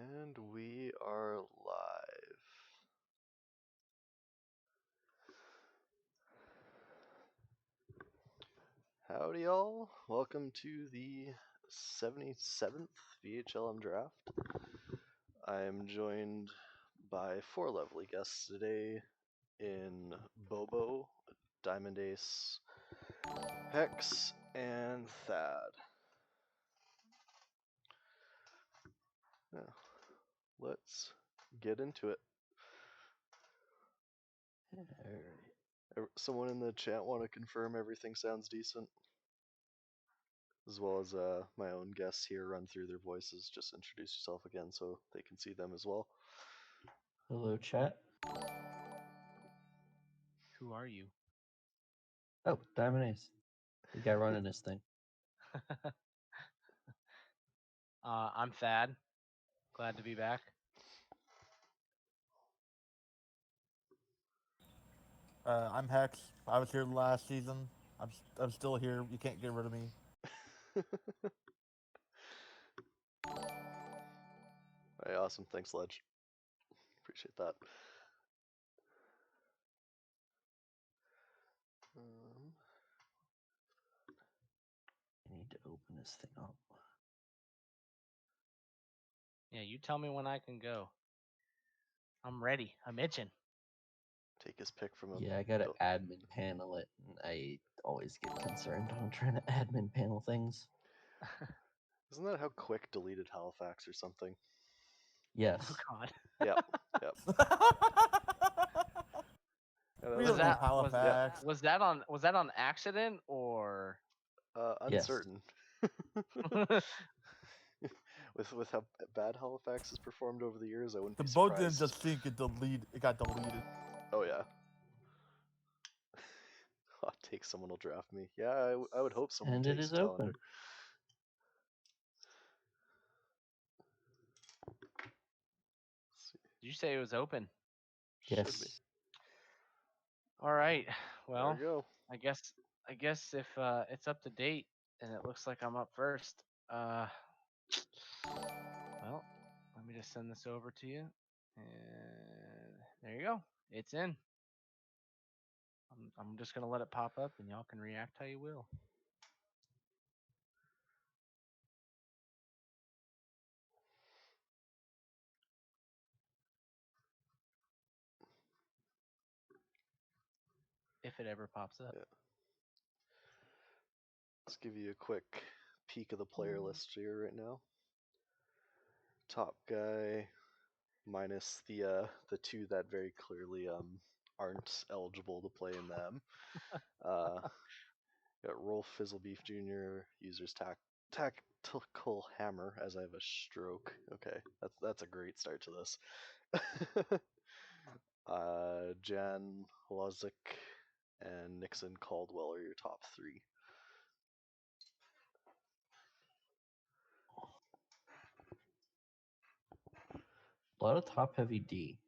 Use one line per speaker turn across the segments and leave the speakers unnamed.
And we are live. Howdy, y'all. Welcome to the 77th VHLM Draft. I am joined by four lovely guests today in Bobo, Diamond Ace, Hex, and Thad. Now, let's get into it. Someone in the chat want to confirm everything sounds decent? As well as my own guests here run through their voices. Just introduce yourself again so they can see them as well.
Hello, chat.
Who are you?
Oh, Diamond Ace. The guy running this thing.
I'm Thad. Glad to be back.
I'm Hex. I was here last season. I'm still here. You can't get rid of me.
Alright, awesome. Thanks, Ledge. Appreciate that.
I need to open this thing up.
Yeah, you tell me when I can go. I'm ready. I'm itching.
Take his pick from him.
Yeah, I gotta admin panel it, and I always get concerned when I'm trying to admin panel things.
Isn't that how Quick deleted Halifax or something?
Yes.
Oh God.
Yep. Yep.
We
Was
don't know
that
Halifax.
was that on accident or?
Yes.
Uncertain. with how bad Halifax has performed over the years, I wouldn't
The
be
boat
surprised.
didn't just sink; it got deleted.
Oh yeah. Hot take, someone will draft me. Yeah, I would hope someone
And it
takes
is open.
Telander.
Did you say it was open?
Should be.
Yes.
All right. Well,
There we go.
I guess if it's up to date and it looks like I'm up first. Well, let me just send this over to you, and there you go. It's in. I'm just gonna let it pop up, and y'all can react how you will. If it ever pops up.
Yeah. Let's give you a quick peek of the player list here right now. Top guy, minus the two that very clearly aren't eligible to play in them. Got Rolf Fizzlebeef Jr. Users tactical hammer as I have a stroke. Okay, that's a great start to this. Jan Lozic and Nixon Caldwell are your top three.
A lot of top heavy D.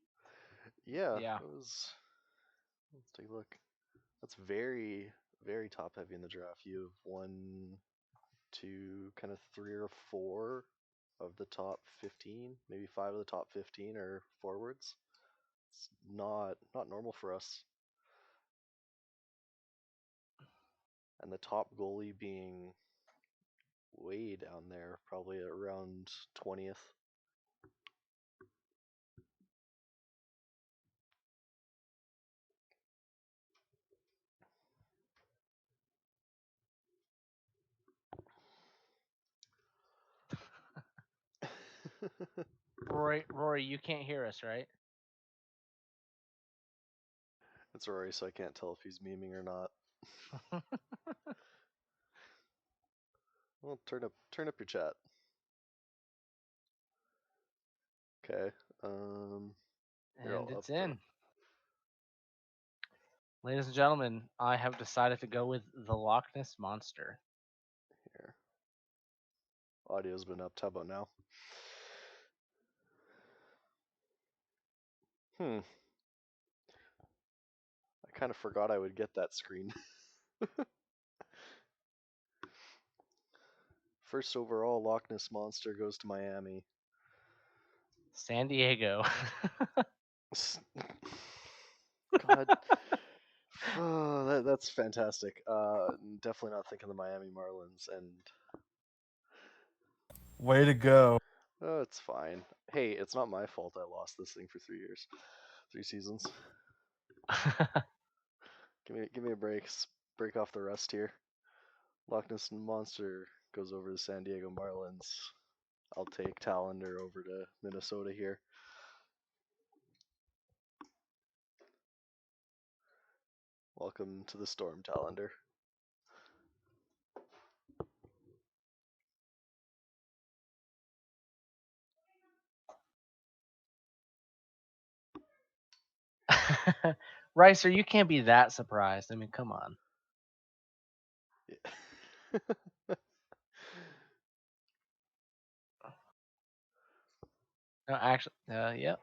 Yeah.
Yeah.
Let's take a look. That's very, very top heavy in the draft. You have 1, 2, kind of 3 or 4 of the top 15, maybe 5 of the top 15 are forwards. It's not normal for us. And the top goalie being way down there, probably around 20th.
Rory, you can't hear us, right?
It's Rory, so I can't tell if he's memeing or not. Well, turn up your chat. Okay.
And it's in. Ladies and gentlemen, I have decided to go with the Loch Ness Monster.
Here. Audio's been up. How about now? I kind of forgot I would get that screen. First overall, Loch Ness Monster goes to Miami.
San Diego.
God. Oh, that's fantastic. Definitely not thinking the Miami Marlins, and
Way to go.
it's fine. Hey, it's not my fault I lost this thing for 3 years, 3 seasons. Give me a break. Break off the rust here. Loch Ness Monster goes over to San Diego Marlins. I'll take Tallender over to Minnesota here. Welcome to the storm, Tallender.
Ricer, you can't be that surprised. I mean, come on.
Yeah.
No, actually, yep.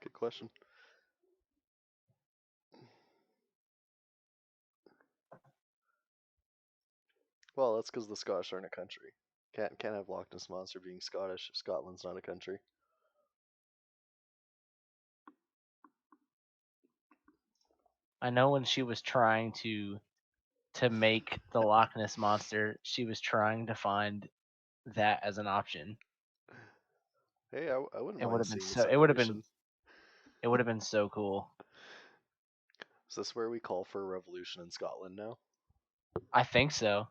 Good question. Well, that's because the Scottish aren't a country. Can't have Loch Ness Monster being Scottish if Scotland's not a country.
I know when she was trying to make the Loch Ness Monster, she was trying to find that as an option.
Hey, I wouldn't
It would
mind
have been
seeing
so.
the
It would have been.
separation.
It would have been so cool.
Is this where we call for a revolution in Scotland now?
I think so.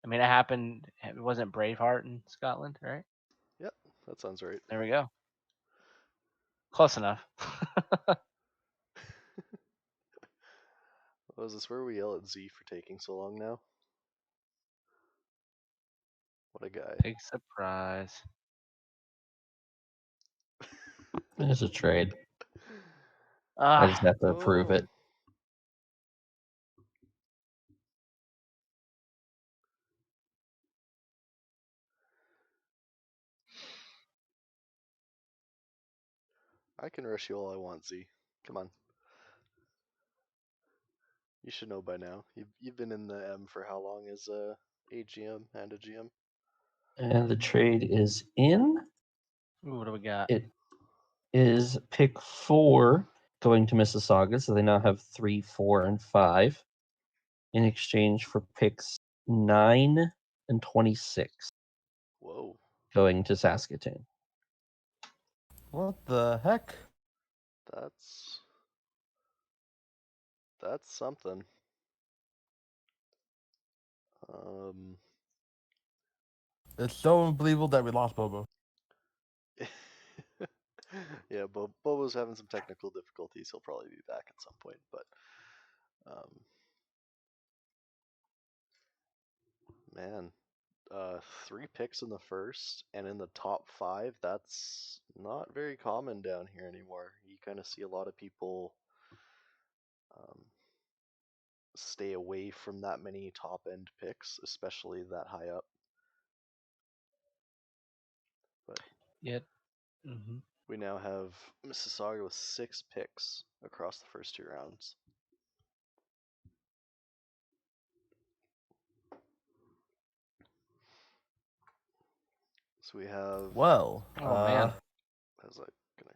I mean, it happened. It wasn't Braveheart in Scotland, right?
Yep, that sounds right.
There we go. Close enough.
Oh, is this where we yell at Z for taking so long now? What a guy.
Big surprise.
There's a trade. I just have to approve it.
I can rush you all I want, Z. Come on. You should know by now. You've been in the M for how long as a GM and a GM?
And the trade is in.
Ooh, what do we got?
It is pick 4 going to Mississauga, so they now have 3, 4, and 5 in exchange for picks 9 and 26
Whoa.
going to Saskatoon.
What the heck?
That's something. Um,
It's so unbelievable that we lost Bobo.
yeah, Bobo's having some technical difficulties. He'll probably be back at some point, but man, 3 picks in the first and in the top 5. That's not very common down here anymore. You kind of see a lot of people stay away from that many top end picks, especially that high up. But
Yet. Mm-hmm.
we now have Mississauga with 6 picks across the first 2 rounds. So we have.
Well,
Oh man.
How's that gonna?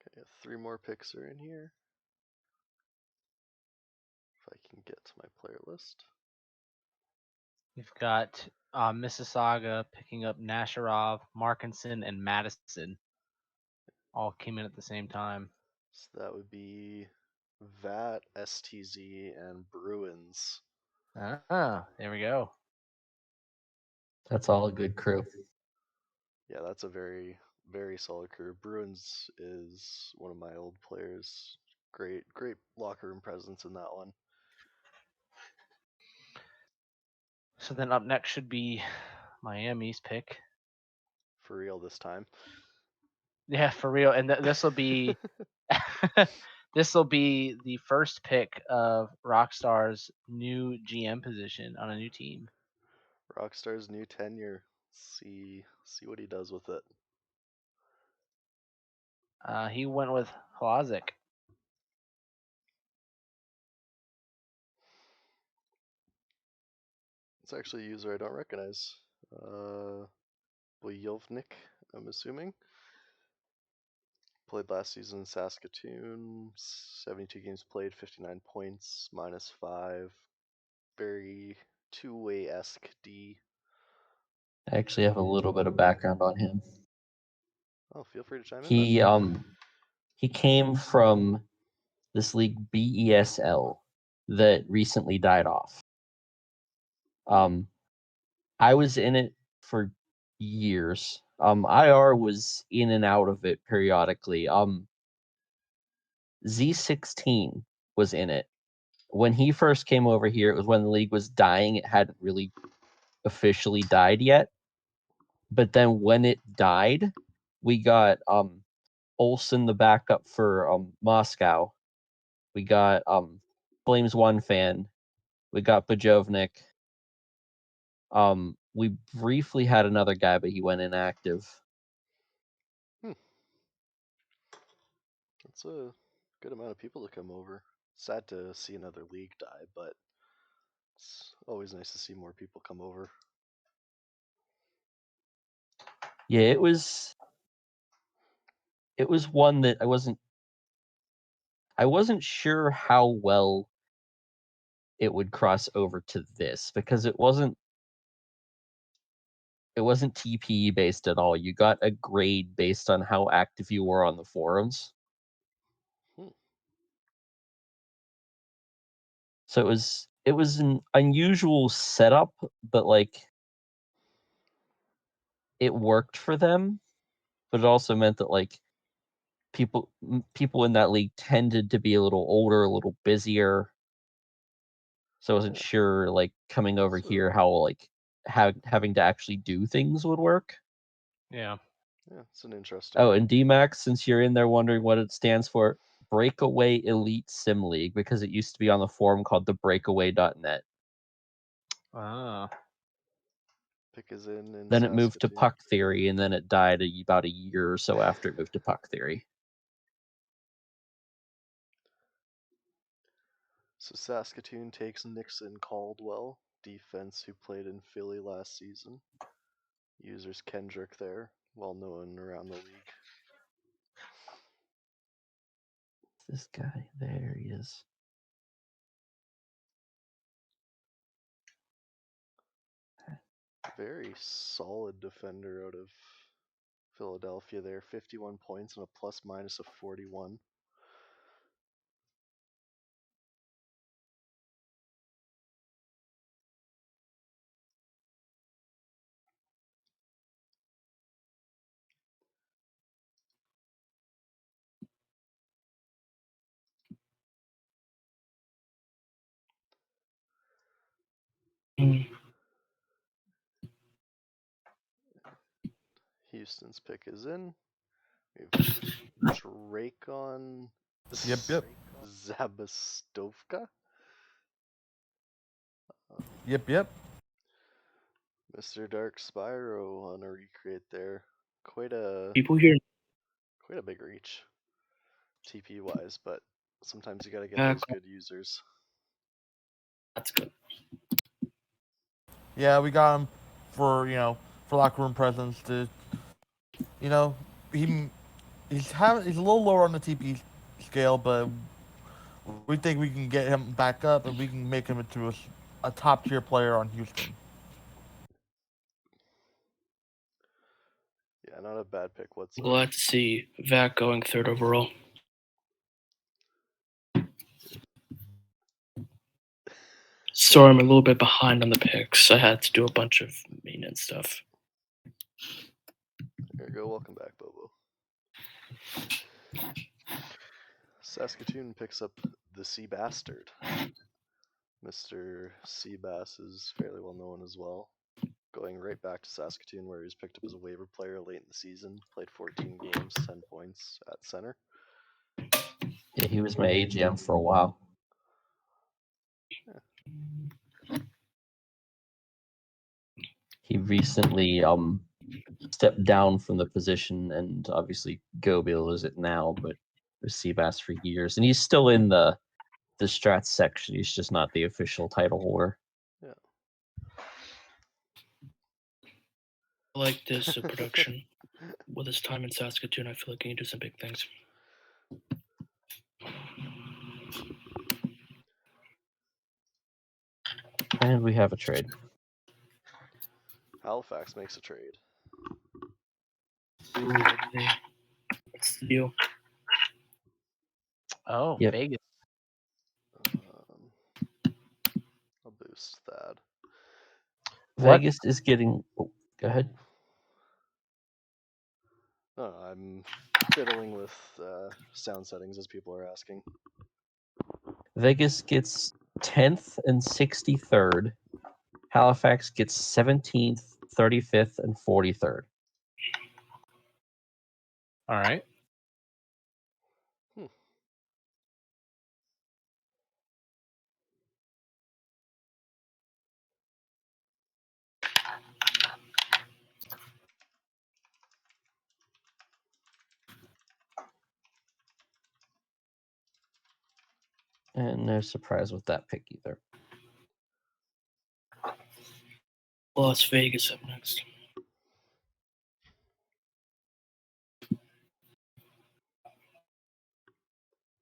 Okay, 3 more picks are in here. If I can get to my player list.
We've got Mississauga picking up Nasharov, Markinson, and Madison. All came in at the same time.
So that would be VAT, STZ, and Bruins.
Ah, there we go.
That's all a good crew.
Yeah, that's a very, very solid crew. Bruins is one of my old players. Great locker room presence in that one.
So then up next should be Miami's pick.
For real this time.
Yeah, for real. And this will be this will be the first pick of Rockstar's new GM position on a new team.
Rockstar's new tenure. See what he does with it.
He went with Hlazic.
It's actually a user I don't recognize. Bojovnik, I'm assuming. Played last season in Saskatoon. 72 games played, 59 points, -5. Very two-way-esque D.
I actually have a little bit of background on him.
Oh, feel free to chime in then.
He came from this league BESL that recently died off. I was in it for years. IR was in and out of it periodically. Z16 was in it. When he first came over here, it was when the league was dying. It hadn't really officially died yet. But then when it died, we got Olsen, the backup for Moscow. We got Flames One fan. We got Bojovnik. We briefly had another guy, but he went inactive.
That's a good amount of people to come over. Sad to see another league die, but it's always nice to see more people come over.
Yeah, it was one that I wasn't sure how well it would cross over to this, because it wasn't TPE based at all. You got a grade based on how active you were on the forums. So it was an unusual setup, but like it worked for them. But it also meant that like people in that league tended to be a little older, a little busier. So I wasn't sure like coming over here how like having to actually do things would work.
Yeah.
Yeah, it's an interesting.
Oh, and DMAX, since you're in there wondering what it stands for, Breakaway Elite Sim League, because it used to be on the forum called the breakaway.net.
Ah.
Pick is in
Then it moved to
Saskatoon.
Puck Theory, and then it died about a year or so after it moved to Puck Theory.
So Saskatoon takes Nixon Caldwell, defense who played in Philly last season. Users Kendrick there, well known around the league.
This guy, there he is.
Very solid defender out of Philadelphia there. 51 points and a plus-minus of 41. Houston's pick is in. We have Dracon
Yep.
Zabastovka.
Yep.
Mr. Dark Spyro on a recreate there. Quite a
People here.
big reach, TP wise, but sometimes you gotta get those good users.
That's good.
Yeah, we got him for for locker room presence. To he's a little lower on the TP scale, but we think we can get him back up and we can make him into a top tier player on Houston.
Yeah, not a bad pick whatsoever.
Glad to see Vac going 3rd overall. Sorry, I'm a little bit behind on the picks. I had to do a bunch of maintenance stuff.
There you go. Welcome back, Bobo. Saskatoon picks up the Sea Bastard. Mr. Seabass is fairly well known as well. Going right back to Saskatoon, where he was picked up as a waiver player late in the season. Played 14 games, 10 points at center.
Yeah, he was my AGM for a while.
Yeah.
He recently stepped down from the position, and obviously Gobil is it now, but was Seabass for years, and he's still in the strats section. He's just not the official title holder.
Yeah.
I like this production. With his time in Saskatoon, I feel like he can do some big things.
And we have a trade.
Halifax makes a trade.
Ooh, okay. What's the deal?
Oh,
Yep.
Vegas.
I'll boost that.
What?
Vegas is getting. Oh, go ahead.
No, I'm fiddling with sound settings as people are asking.
Vegas gets 10th and 63rd. Halifax gets 17th, 35th, and 43rd.
All right.
And no surprise with that pick either.
Las Vegas up next.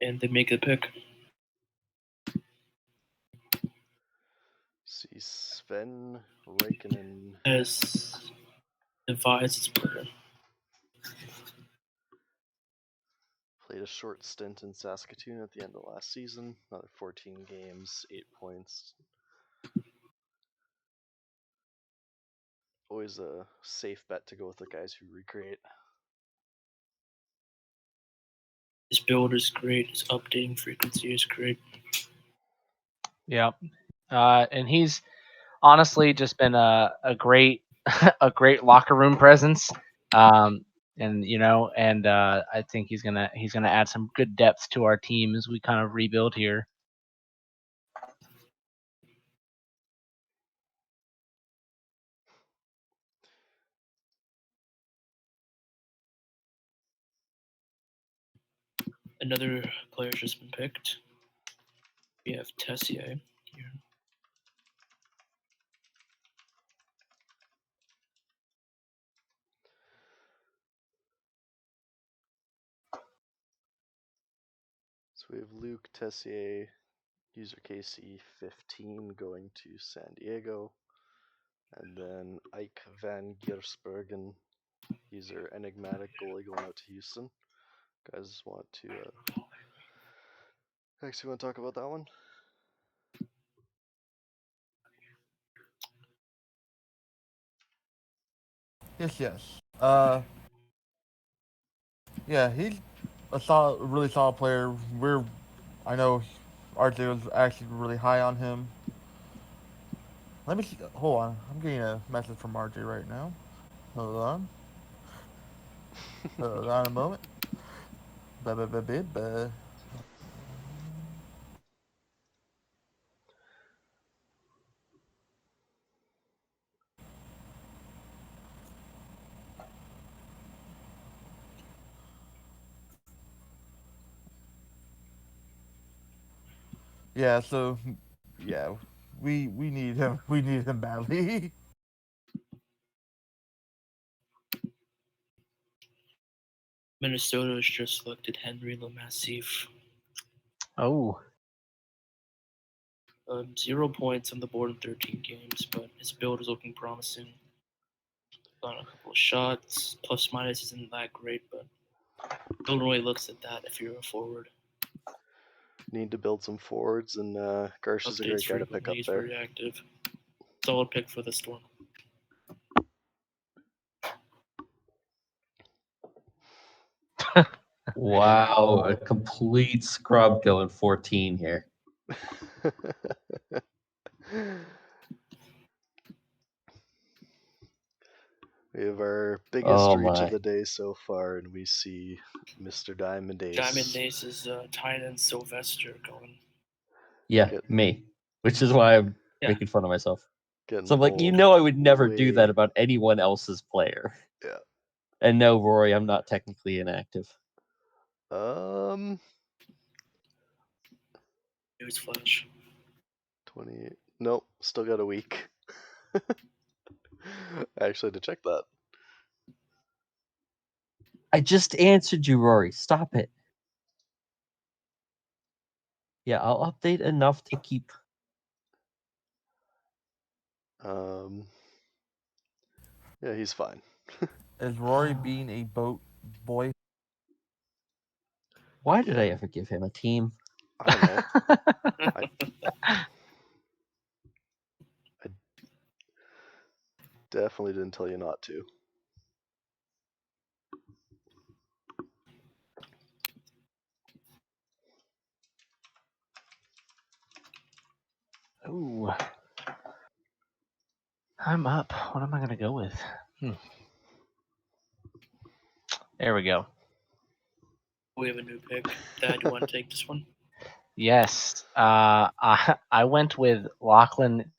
And they make a pick.
See Sven Raikkonen.
As advised, it's Burger.
Played a short stint in Saskatoon at the end of last season. Another 14 games, 8 points. Always a safe bet to go with the guys who recreate.
His build is great. His updating frequency is great.
Yeah. And he's honestly just been a great a great locker room presence. And I think he's gonna add some good depth to our team as we kind of rebuild here.
Another player's just been picked. We have Tessier here.
So we have Luke Tessier, user KC15, going to San Diego. And then Ike Van Giersbergen, user Enigmatic goalie, going out to Houston. Guys want to actually want to talk about that one?
Yes. Yeah, he's a really solid player. I know RJ was actually really high on him. Let me see. Hold on. I'm getting a message from RJ right now. Hold on. Hold on a moment. Ba-ba-ba-ba-ba. Yeah, so yeah, we need him. We need him badly.
Minnesota has just selected Henry Lemassif.
Oh,
0 points on the board in 13 games, but his build is looking promising. Got a couple of shots. Plus minus isn't that great, but Illinois looks at that if you're a forward.
Need to build some forwards, and Garsh is a great
Updates
guy to pick
frequently.
up
He's
there.
very active. Solid pick for the Storm.
Wow, a complete scrub going 14 here.
We have our biggest
Oh
reach
my.
of the day so far, and we see Mr. Diamond Ace.
Diamond Ace is tight end Sylvester going.
Yeah, me. Which is why I'm
Yeah.
making fun of myself.
Getting
So I'm like,
full
I would never do
way-
that about anyone else's player.
Yeah.
And no, Rory, I'm not technically inactive.
Newsflash.
20. Nope, still got a week. I actually had to check that.
I just answered you, Rory. Stop it. Yeah, I'll update enough to keep.
Yeah, he's fine.
Is Rory being a boat boy?
Why did
Yeah.
I ever give him a team?
I don't know. I definitely didn't tell you not to.
Ooh. I'm up. What am I going to go with? There we go.
We have a new pick. Dad, you want to take this one?
Yes. I went with Lachlan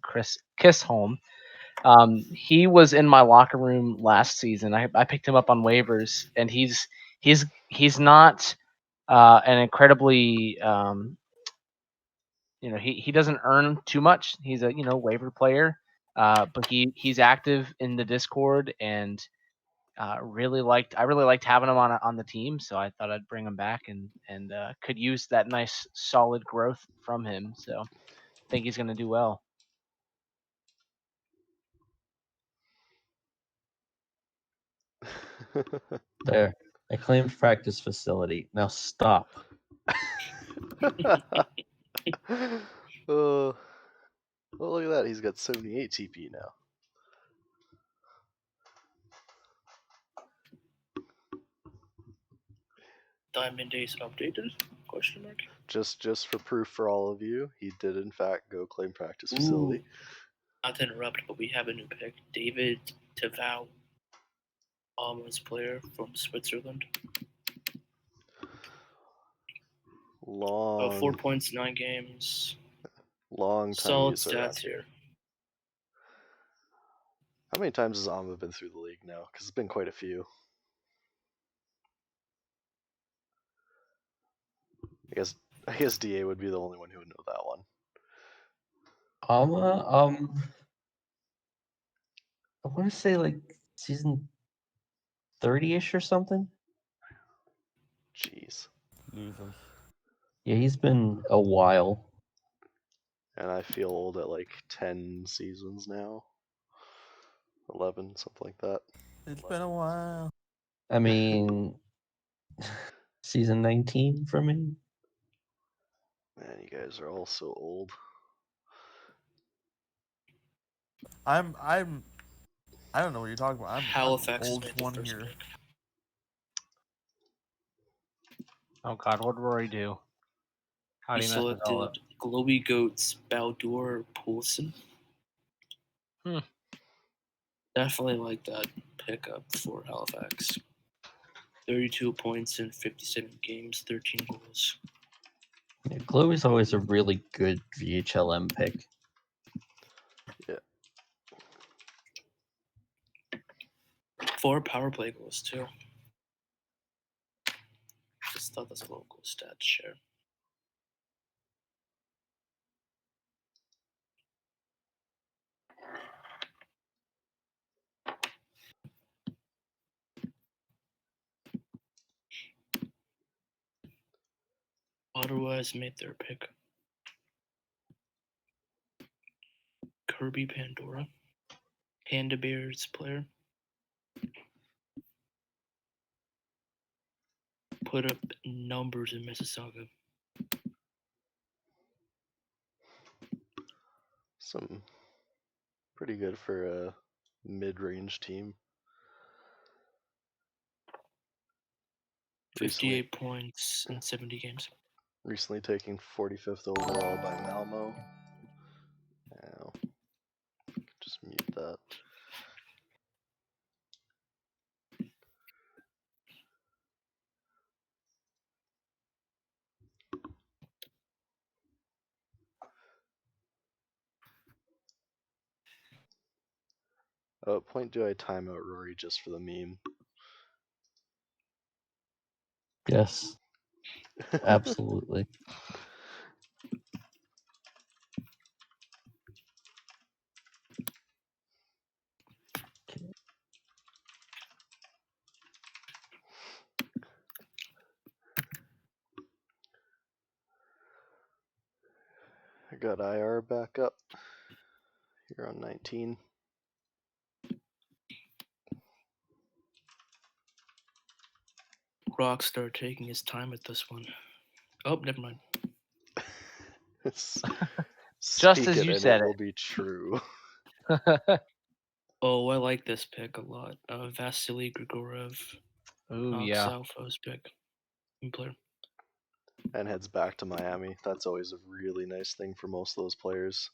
Kissholm. He was in my locker room last season. I picked him up on waivers, and he's not an incredibly he doesn't earn too much. He's a waiver player, but he's active in the Discord, and I really liked having him on the team. So I thought I'd bring him back and could use that nice solid growth from him. So I think he's going to do well.
There. I claimed practice facility. Now stop.
Oh, well, look at that. He's got 78 TP now.
Diamond Days updated? Question mark.
Just for proof for all of you, he did in fact go claim practice facility.
Not to interrupt, but we have a new pick. David Tavau, Alma's player from Switzerland. 4
Long,
points, 9 games.
long time
Solid
user around
stats
here.
here.
How many times has Amma been through the league now? Because it's been quite a few. I guess DA would be the only one who would know that one.
I want to say like season 30-ish or something.
Jeez.
Jesus.
Yeah, he's been a while.
And I feel old at like 10 seasons now. 11, something like that.
It's been a while.
I mean, season 19 for me.
Man, you guys are all so old.
I don't know what you're talking about. I'm
Halifax has
old
made the
one
first
here.
pick.
Oh God, what did Rory do? How
He
do you mess this all up?
selected Glowy Goats Baldur Poulsen. Definitely like that pickup for Halifax. 32 points in 57 games, 13 goals.
Yeah, Glow is always a really good VHLM pick.
Yeah.
4 power play goals too. Just thought that's a little cool stat to share. Ottawa has made their pick. Kirby Pandora, Panda Bears player. Put up numbers in Mississauga.
Some pretty good for a mid-range team.
58 points in 70 games.
Recently taken 45th overall by Malmo. Now, just mute that. At what point do I time out Rory just for the meme?
Yes, absolutely.
got IR back up. You're on 19.
Rockstar taking his time at this one. Oh, never mind.
Just as
Speak it
you
and
said
it will be true.
Oh, I like this pick a lot. Vasily Grigorev,
Ooh, yeah.
Alpha's pick. Good player.
And heads back to Miami. That's always a really nice thing for most of those players.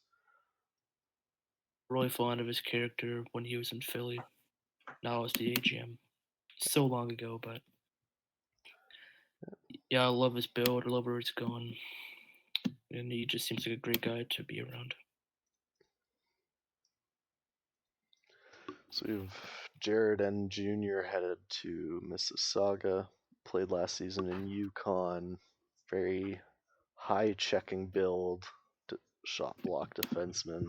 Really fond of his character when he was in Philly. Now it's the AGM. So long ago, but yeah, I love his build. I love where it's going. And he just seems like a great guy to be around.
So we have Jared N. Jr. headed to Mississauga. Played last season in Yukon. Very high checking build. Shot block defenseman.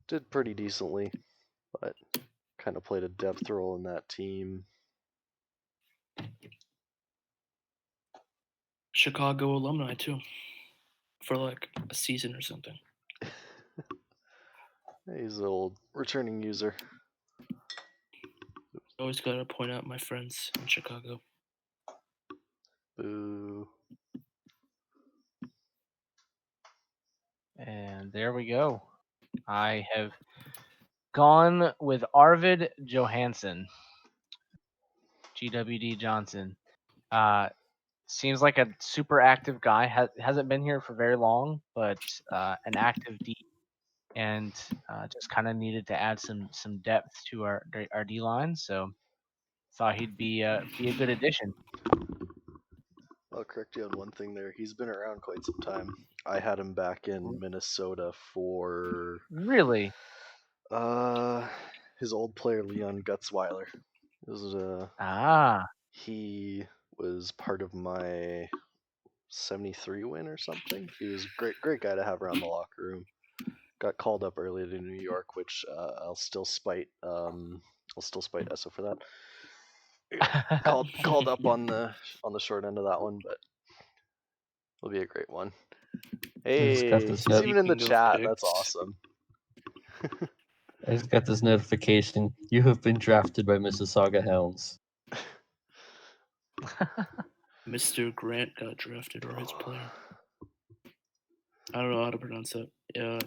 Did pretty decently, but kind of played a depth role in that team.
Chicago alumni too, for like a season or something.
He's an old returning user.
Always gotta point out my friends in Chicago.
Boo.
And there we go. I have gone with Arvid Johansson. GWD Johnson. Seems like a super active guy. Hasn't been here for very long, but an active D, and just kind of needed to add some depth to our D line. So thought he'd be a good addition.
I'll correct you on one thing there. He's been around quite some time. I had him back in Minnesota for
Really?
his old player Leon Gutzweiler. This is he was part of my 73 win or something. He was a great guy to have around the locker room. Got called up early to New York, which I'll still spite Esso for that. Called up on the short end of that one, but it'll be a great one. Hey, he's even in the chat. That's awesome.
I just got this notification. You have been drafted by Mississauga Hounds.
Mr. Grant got drafted, or his player. I don't know how to pronounce that.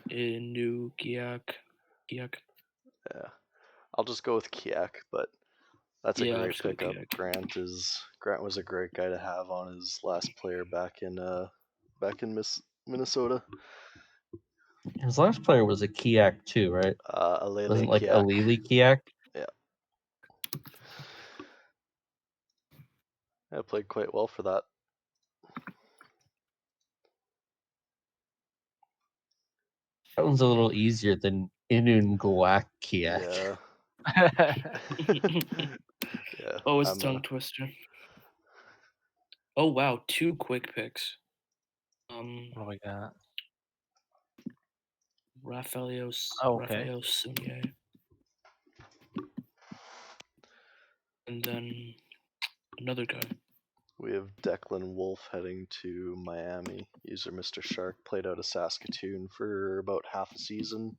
Inugiak.
Yeah, I'll just go with Kiak, but that's a
Yeah, I'll
great
just go
pickup.
Kiak.
Grant was a great guy to have on his last player back in Minnesota.
His last player was a Kiak too, right?
Alele
Wasn't like
Kiak.
Alili Kiak?
Yeah. Yeah, played quite well for that.
That one's a little easier than Inunguak Kiak.
Yeah. Yeah.
Oh, it's tongue twister. Oh wow, 2 quick picks.
What do we got?
Rafael
okay.
Sunier. And then another guy.
We have Declan Wolf heading to Miami. User Mr. Shark played out of Saskatoon for about half a season.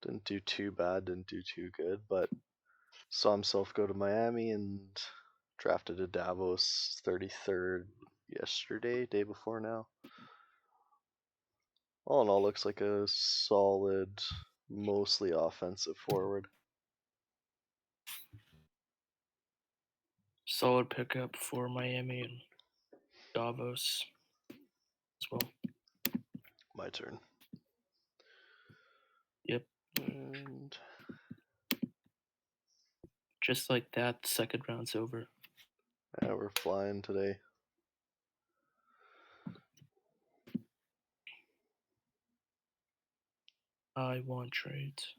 Didn't do too bad, didn't do too good, but saw himself go to Miami and drafted a Davos 33rd yesterday, day before now. All in all, looks like a solid, mostly offensive forward.
Solid pickup for Miami and Davos as well.
My turn.
Yep.
And
Just like that, the second round's over.
yeah, we're flying today.
I want trades.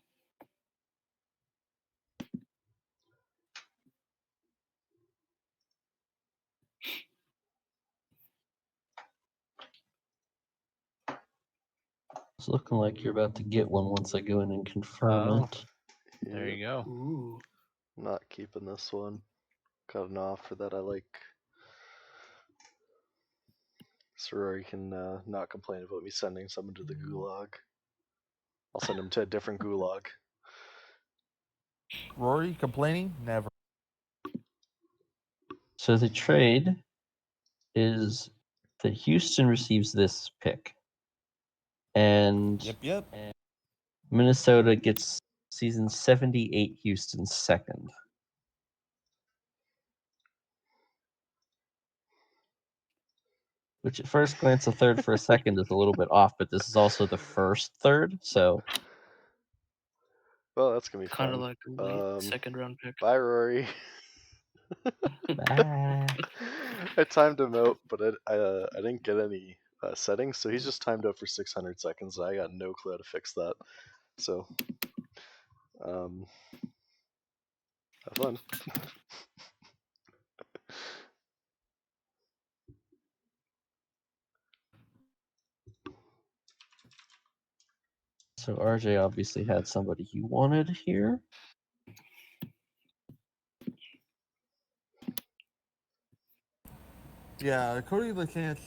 It's looking like you're about to get one once I go in and confirm it.
There you go.
Ooh.
Not keeping this one. Got an offer that I like. So Rory can not complain about me sending someone to the gulag. I'll send him to a different gulag.
Rory complaining? Never.
So the trade is that Houston receives this pick, and
Yep.
Minnesota gets season 78 Houston's second. Which at first glance, a third for a second is a little bit off, but this is also the first third, so
Well, that's gonna be
Kind of
fun.
like a late second round pick.
Bye, Rory.
bye.
I timed him out, but I didn't get any settings, so he's just timed out for 600 seconds, and I got no clue how to fix that. So, have fun.
So RJ obviously had somebody he wanted here.
Yeah, according to the chance,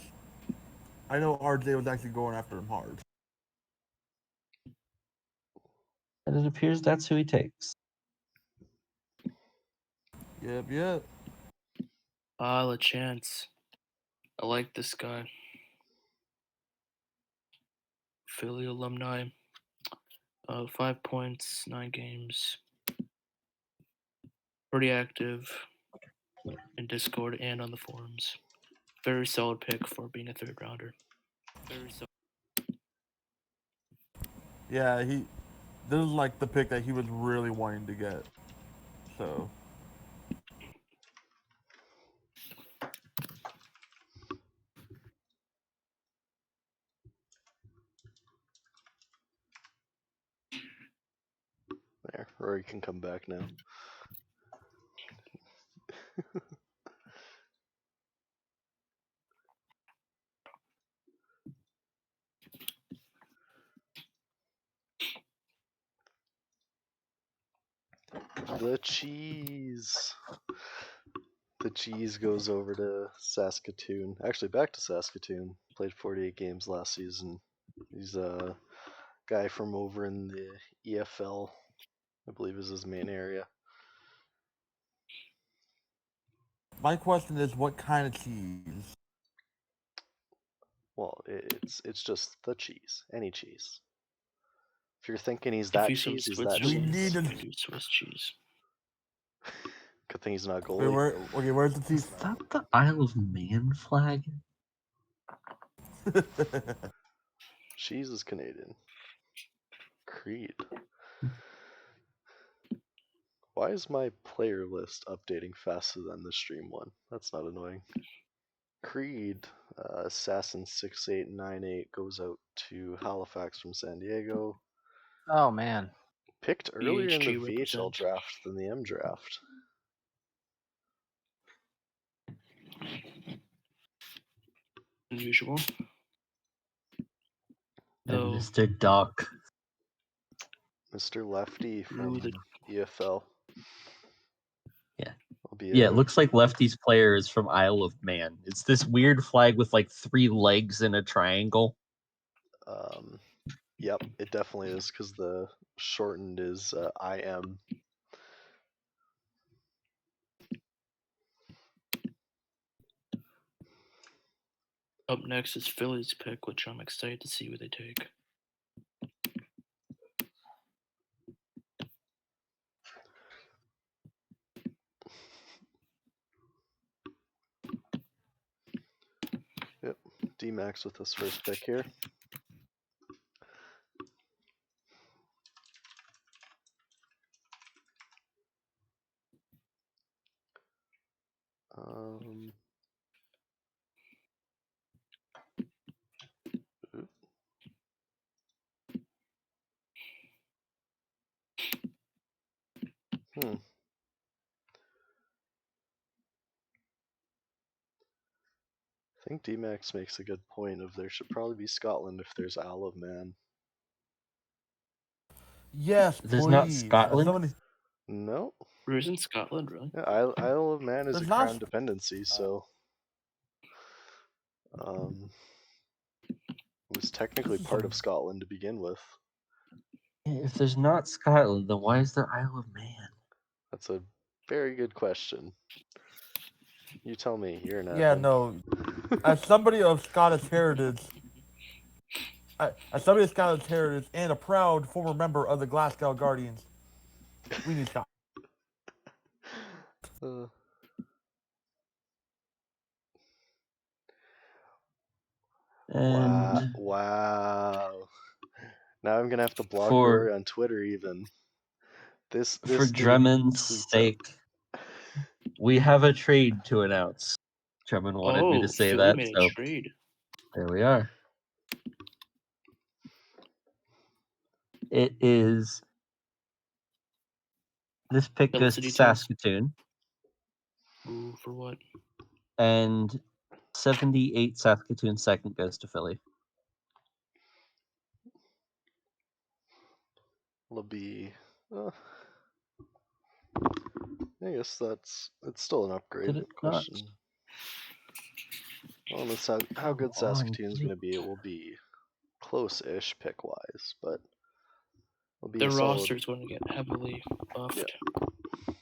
I know RJ was actually going after him hard.
And it appears that's who he takes.
Yep.
Chance. I like this guy. Philly alumni. 5 points, 9 games. Pretty active in Discord and on the forums. Very solid pick for being a third rounder. Very solid.
Yeah, this is like the pick that he was really wanting to get. So.
There, Rory can come back now. The cheese. The cheese goes over to Saskatoon. Actually, back to Saskatoon. Played 48 games last season. He's a guy from over in the EFL, I believe is his main area.
My question is, what kind of cheese?
Well, it's just the cheese. Any cheese. If you're thinking he's that cheese, he's that
We
cheese.
need to.
Swiss cheese.
Good thing he's not
Wait,
goalie.
where's the cheese?
Is that the Isle of Man flag?
Cheese is Canadian. Creed. Why is my player list updating faster than the stream one? That's not annoying. Creed, Assassin6898 goes out to Halifax from San Diego.
Oh man.
Picked earlier in the
BHG
VHL
represent.
draft than the M draft.
Unusual.
And
Though,
Mr. Duck.
Mr. Lefty from
the
EFL.
Yeah.
Albeit,
Yeah, it looks like Lefty's player is from Isle of Man. It's this weird flag with like 3 legs in a triangle.
Yep, it definitely is because the shortened is IM.
up next is Philly's pick, which I'm excited to see what they take.
Yep, D-Max with his first pick here. I think D-Max makes a good point of there should probably be Scotland if there's Isle of Man.
Yes,
There's
please.
not Scotland?
No.
Where's in Scotland, really?
Yeah, Isle of Man is
There's
a
not
crown dependency, so It was technically part of Scotland to begin with.
If there's not Scotland, then why is there Isle of Man?
That's a very good question. You tell me. You're an
Yeah,
admin.
no. As somebody of Scottish heritage, and a proud former member of the Glasgow Guardians, we need Scotland.
Uh,
And
wow. Now I'm gonna have to block
For-
Rory on Twitter even. This
for
dude
Drummond's
tweets out-
sake, we have a trade to announce. Drummond wanted me to say
Philly
that,
made
so
a trade.
there we are. It is. This pick goes to
Felicity Tales.
Saskatoon,
Ooh, for what?
and 78 Saskatoon second goes to Philly.
will be. I guess it's still an upgrade
Did it not?
question. Well, that's how
Come
good
on,
Saskatoon's
please.
gonna be. It will be close-ish pick-wise, but it'll be
Their
a solid.
roster is going to get heavily buffed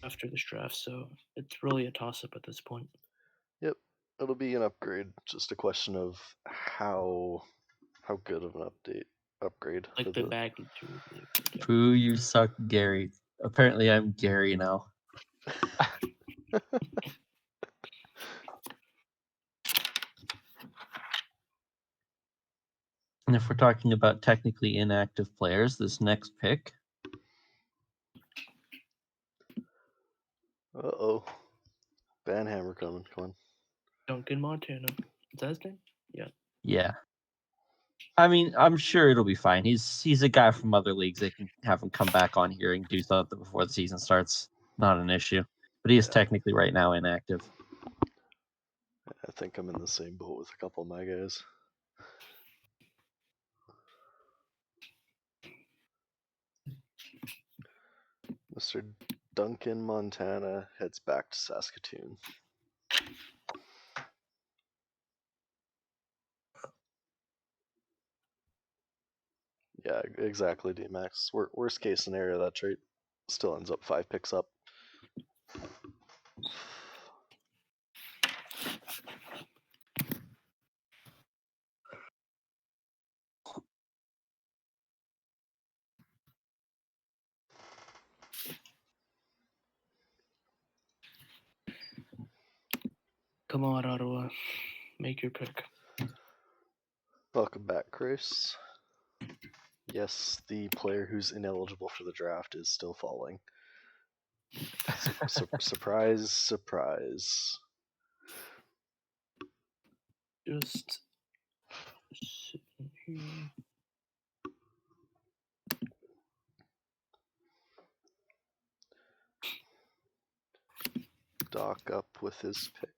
after this draft, so it's really a toss-up at this point.
Yep, it'll be an upgrade. Just a question of how good of an upgrade.
Like
for
the magnitude. Really good, yeah.
Boo, you suck, Gary. Apparently, I'm Gary now. And if we're talking about technically inactive players, this next pick.
Uh-oh. Banhammer coming. Come on.
Duncan Montana. Is that his name? Yeah.
Yeah. I mean, I'm sure it'll be fine. He's a guy from other leagues. They can have him come back on here and do something before the season starts. Not an issue. But he is technically right now inactive.
I think I'm in the same boat with a couple of my guys. Mr. Duncan Montana heads back to Saskatoon. Yeah, exactly, D-Max. Worst case scenario, that trade still ends up 5 picks up.
Come on, Ottawa. Make your pick.
Welcome back, Chris. Yes, the player who's ineligible for the draft is still falling. Surprise, surprise.
Just sitting here.
Doc up with his pick.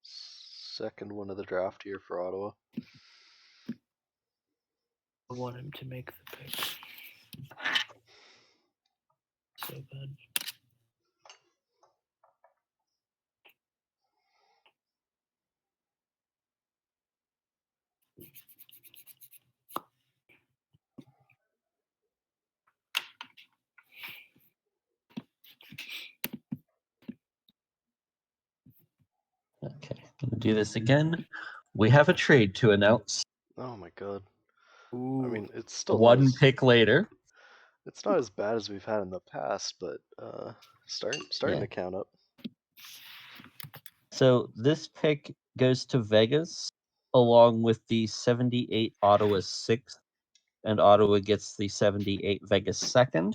Second one of the draft here for Ottawa.
I want him to make the pick. So bad.
Okay, I'm gonna do this again. We have a trade to announce.
Oh my god.
Ooh.
I mean, it's still
One pick later.
It's not as bad as we've had in the past, but starting to count up.
So this pick goes to Vegas along with the 78 Ottawa 6th, and Ottawa gets the 78 Vegas 2nd,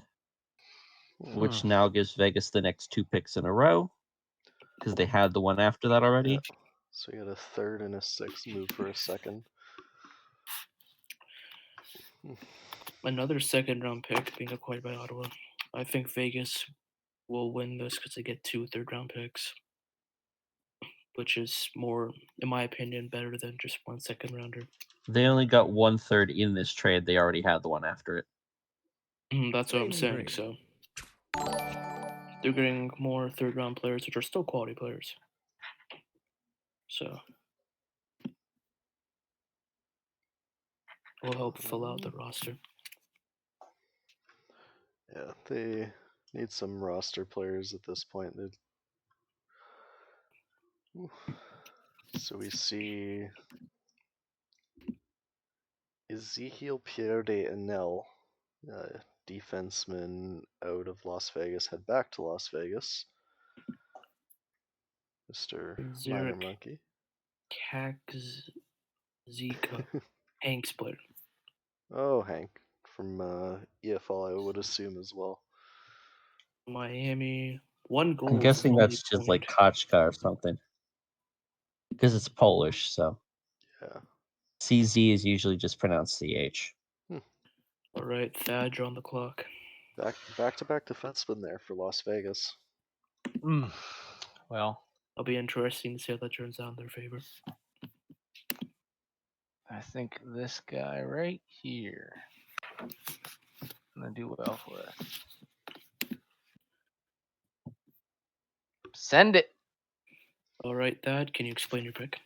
which now gives Vegas the next 2 picks in a row because they had the one after that already.
Yeah. So we got a 3rd and a 6th move for a 2nd.
Another second-round pick being acquired by Ottawa. I think Vegas will win this because they get 2 third-round picks, which is more, in my opinion, better than just 1 second-rounder.
They only got 1/3 in this trade. They already had the one after it.
That's what I'm saying. So they're getting more third-round players, which are still quality players. So will help fill out the roster.
Yeah, they need some roster players at this point. So we see Ezekiel Pierre de Enel, defenseman out of Las Vegas, head back to Las Vegas. Mr. Minor
Zarek
Monkey.
Zika, Hank's player.
Oh, Hank from EFL, I would assume as well.
Miami, 1 goal.
I'm guessing
only
that's just
point.
like Kochka or something. Because it's Polish, so.
Yeah.
CZ is usually just pronounced CH.
All right, Thad, you're on the clock.
Back to back defenseman there for Las Vegas.
Well,
It'll be interesting to see how that turns out in their favor.
I think this guy right here gonna do well for us. Send it.
All right, Thad, can you explain your pick?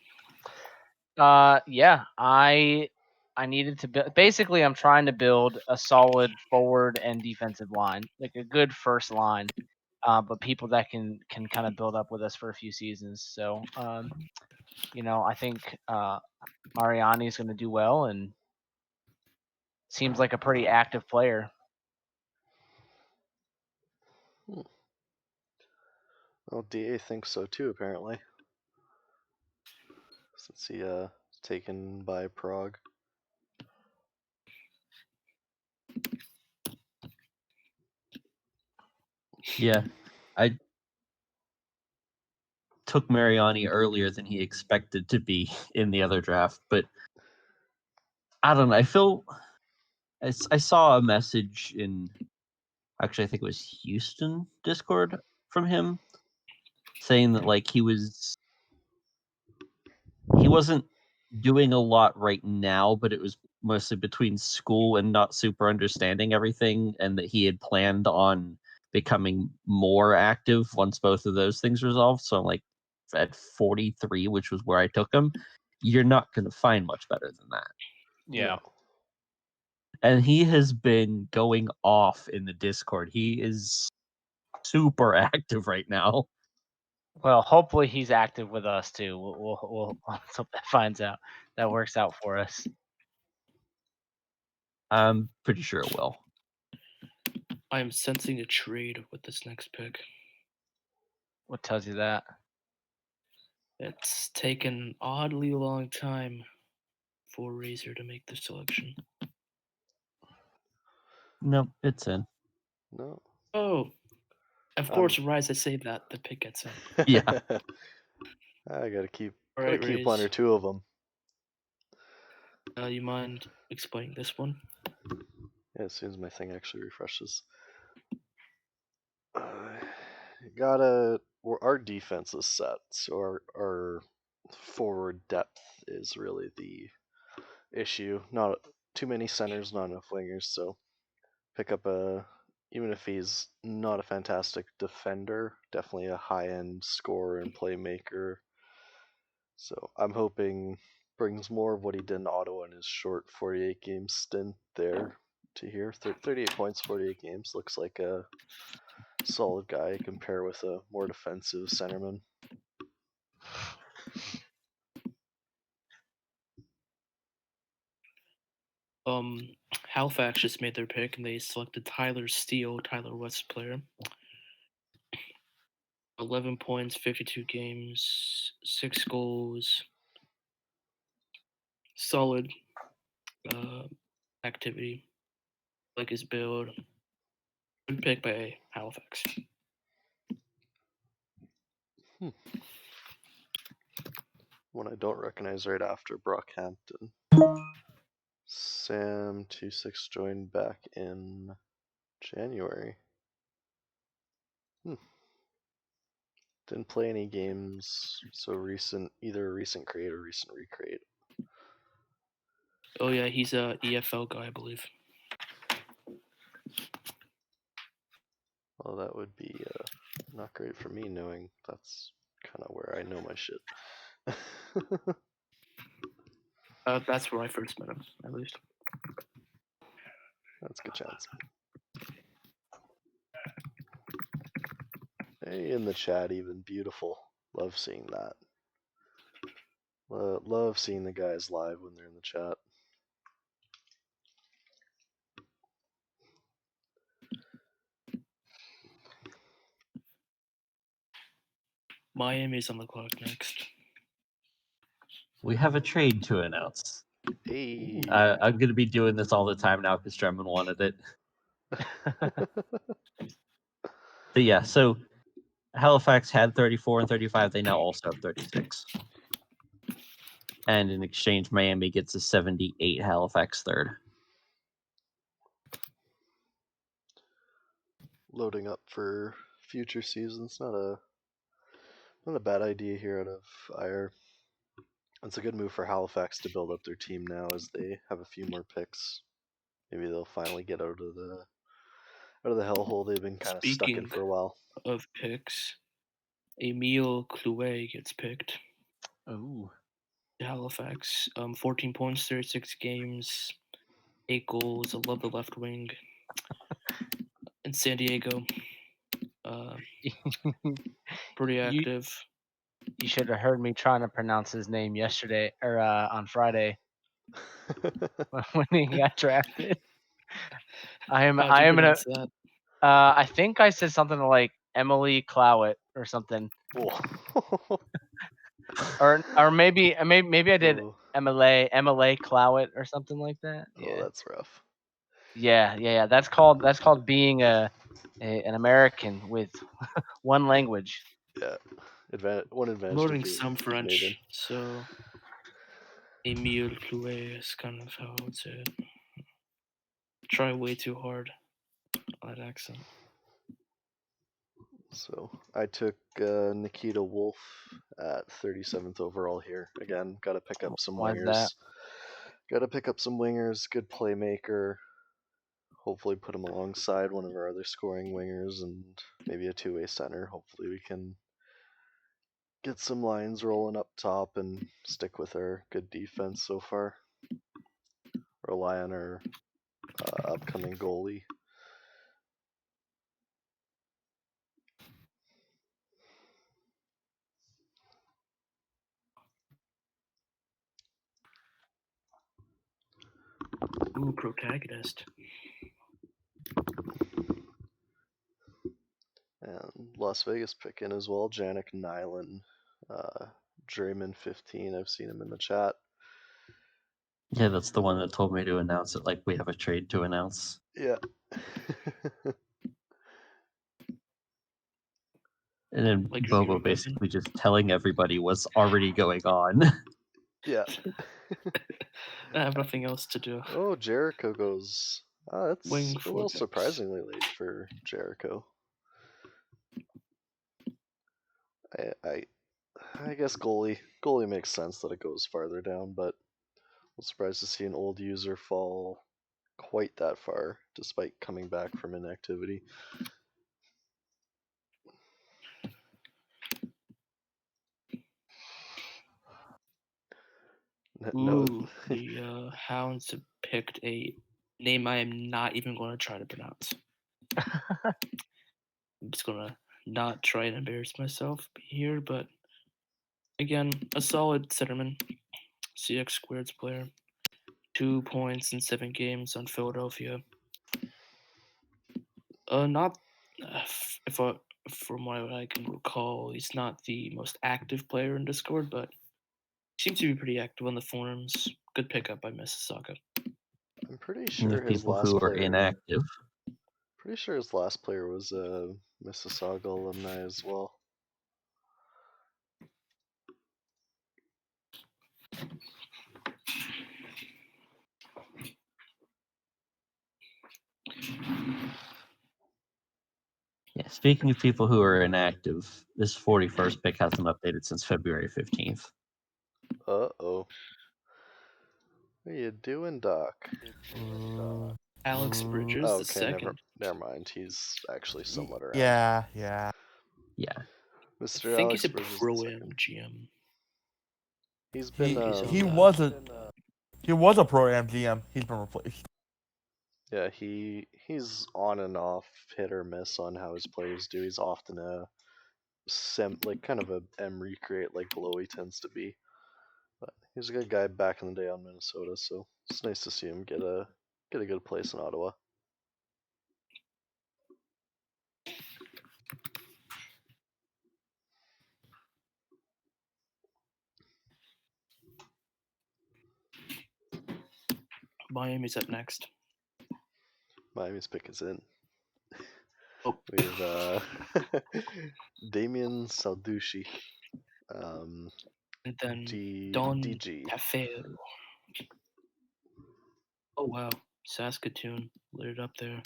Yeah, I needed to build. Basically, I'm trying to build a solid forward and defensive line, like a good first line, but people that can kind of build up with us for a few seasons. So, I think Mariani is going to do well, and seems like a pretty active player.
Well, DA thinks so too, apparently. Since he taken by Prague.
Yeah, I took Mariani earlier than he expected to be in the other draft, but I don't know. I saw a message in, actually, I think it was Houston Discord from him saying that like he wasn't doing a lot right now, but it was mostly between school and not super understanding everything, and that he had planned on becoming more active once both of those things resolved. So I'm like, at 43, which was where I took him, you're not going to find much better than that.
Yeah.
No.
And he has been going off in the Discord. He is super active right now.
Well, hopefully he's active with us too. We'll let's hope that works out for us.
I'm pretty sure it will.
I am sensing a trade with this next pick.
What tells you that?
It's taken an oddly long time for Razor to make the selection.
No, it's in.
No.
Oh, of course, Rise, I say that, the pick gets in.
Yeah.
I gotta keep
All
gotta
right,
keep
Raze.
one or two of them.
You mind explaining this one?
Yeah, as soon as my thing actually refreshes. Our defense is set, so our forward depth is really the issue. Not too many centers, not enough wingers. So pick up even if he's not a fantastic defender, definitely a high-end scorer and playmaker. So I'm hoping brings more of what he did in Ottawa in his short 48 game stint there to here. 38 points, 48 games. Looks like a solid guy. Compare with a more defensive centerman.
Halifax just made their pick and they selected Tyler Steele, Tyler West player. 11 points, 52 games, 6 goals. Solid activity. Like his build. Good pick by Halifax.
One I don't recognize right after Brockhampton. Sam 26 joined back in January. Didn't play any games, so either a recent create or recent recreate.
Oh yeah, he's a EFL guy, I believe.
Well, that would be not great for me, knowing that's kind of where I know my shit.
That's where I first met him, at least.
That's a good chance. Hey, in the chat, even beautiful. Love seeing that. Love seeing the guys live when they're in the chat.
Miami's on the clock next.
We have a trade to announce.
Hey.
I'm going to be doing this all the time now because Drummond wanted it. But yeah, so Halifax had 34 and 35. They now also have 36. And in exchange, Miami gets a 78 Halifax third.
Loading up for future seasons. Not a bad idea here out of IR. It's a good move for Halifax to build up their team now as they have a few more picks. Maybe they'll finally get out of the hellhole they've been kind of stuck in
Speaking
for a while.
of picks, Emile Clouet gets picked.
Ooh.
Halifax, 14 points, 36 games, 8 goals. I love the left wing. In San Diego, pretty active.
You should have heard me trying to pronounce his name yesterday or on Friday when he got drafted. I am
How'd you
gonna.
pronounce that?
I think I said something like Emily Clowett or something, or maybe I did
Oh,
Emily Clowett or something like that.
oh, that's rough.
Yeah. That's called being an American with one language.
Yeah, one advantage.
Learning
to being
some French,
Canadian.
so Emile Clouet is kind of how I would say it. Try way too hard on that accent.
So I took Nikita Wolf at 37th overall here. Again, got to pick up some
Why is
wingers.
that?
Got to pick up some wingers. Good playmaker. Hopefully put him alongside one of our other scoring wingers and maybe a two-way center. Hopefully we can get some lines rolling up top and stick with our good defense so far. Rely on our upcoming goalie.
Ooh, protagonist.
And Las Vegas pick in as well. Janik Nyland, Draymond 15. I've seen him in the chat.
Yeah, that's the one that told me to announce it. Like we have a trade to announce.
Yeah.
And then
Like your
Bobo
hero
basically just telling everybody what's already going on.
Yeah.
I have nothing else to do.
Oh, Jericho goes. That's
Wing
a little
for
surprisingly late for Jericho. I guess goalie makes sense that it goes farther down, but I'm surprised to see an old user fall quite that far despite coming back from inactivity. No.
Ooh, the Hounds have picked a name I am not even going to try to pronounce. I'm just going to not try and embarrass myself here, but again, a solid centerman, CX squared's player. 2 points in 7 games on Philadelphia. Not from what I can recall, he's not the most active player in Discord, but seems to be pretty active on the forums. Good pickup by Mississauga.
I'm pretty
And
sure
the
his
people
last
who are
player.
inactive.
Pretty sure his last player was a Mississauga alumni as well.
Yeah, speaking of people who are inactive, this 41st pick hasn't updated since February 15th.
Uh-oh. What are you doing, Doc?
Alex Bridges,
Oh,
the
okay,
second.
never mind. He's actually somewhat around.
Yeah.
Yeah.
I
Mr.
think
Alex
he's a
Bridges
pro
the
am
second.
GM.
He's been
He
on
wasn't. He was a pro-am GM. He's been replaced.
Yeah, he's on and off, hit or miss on how his players do. He's often a kind of a M recreate like Glowy tends to be. But he was a good guy back in the day on Minnesota, so it's nice to see him get a good place in Ottawa.
Miami's up next.
Miami's pick is in.
Oh.
We have Damien Salducci.
And then
Don
Don
DG.
Tafeo. Oh wow, Saskatoon lit it up there.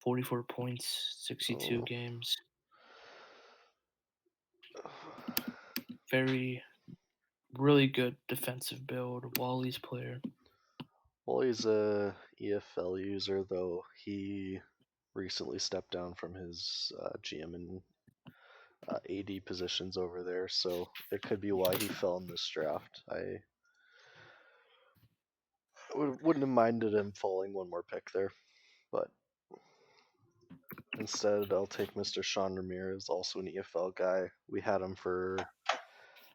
44 points, 62 games. Really good defensive build. Wally's player.
Wally's a EFL user, though he recently stepped down from his GM and AD positions over there, so it could be why he fell in this draft. I wouldn't have minded him falling one more pick there, but instead I'll take Mr. Sean Ramirez, also an EFL guy. We had him for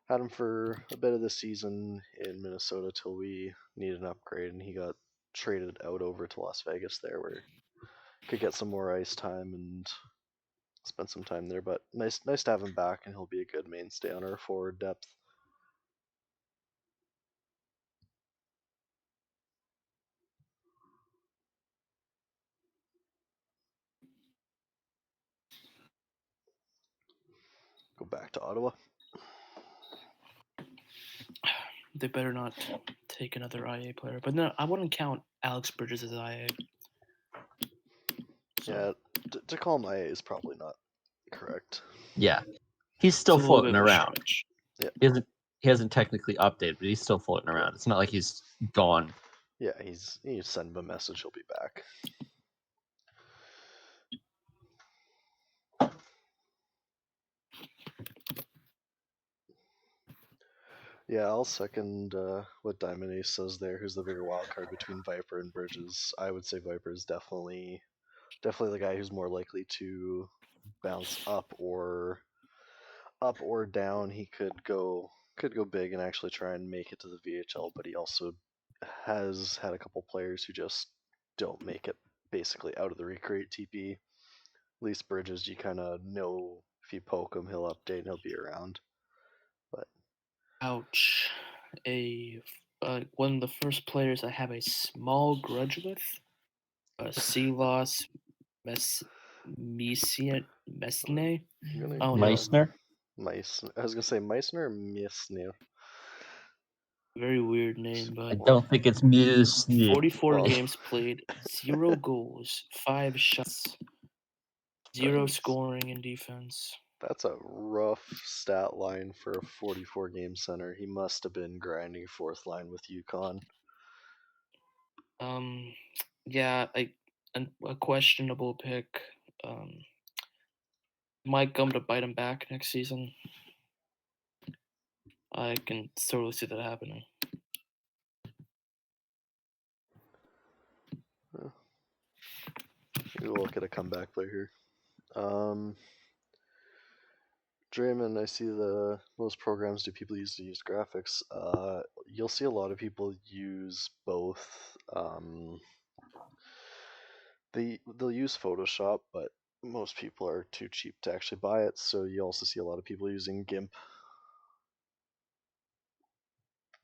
a bit of the season in Minnesota till we needed an upgrade, and he got traded out over to Las Vegas there, where he could get some more ice time and spend some time there. But nice to have him back, and he'll be a good mainstay on our forward depth. Go back to Ottawa.
They better not take another IA player. But no, I wouldn't count Alex Bridges as IA. So,
Yeah, to call him IA is probably not correct.
Yeah, he's still
it's a little
floating
bit of a
around.
stretch.
He hasn't technically updated, but he's still floating around. It's not like he's gone.
Yeah, you send him a message, he'll be back. Yeah, I'll second what Diamond Ace says there. Who's the bigger wild card between Viper and Bridges? I would say Viper is definitely the guy who's more likely to bounce up or down. He could go big and actually try and make it to the VHL, but he also has had a couple players who just don't make it basically out of the recreate TP. At least Bridges, you kind of know if you poke him, he'll update and he'll be around. But
Ouch. One of the first players I have a small grudge with, Silas Mesne. Oh,
Meissner?
Meissner. I was gonna say Meissner or Meissner.
very weird name,
I
but
don't think it's Meissner.
44
Well,
games played, 0 goals, 5 shots, 0
That's-
scoring in defense.
That's a rough stat line for a 44 game center. He must have been grinding fourth line with UConn.
Yeah, a questionable pick. Might come to bite him back next season. I can totally see that happening.
Maybe we'll look at a comeback player here. Draymond, I see the most programs do people use to use graphics. You'll see a lot of people use both. They'll use Photoshop, but most people are too cheap to actually buy it. So you also see a lot of people using GIMP.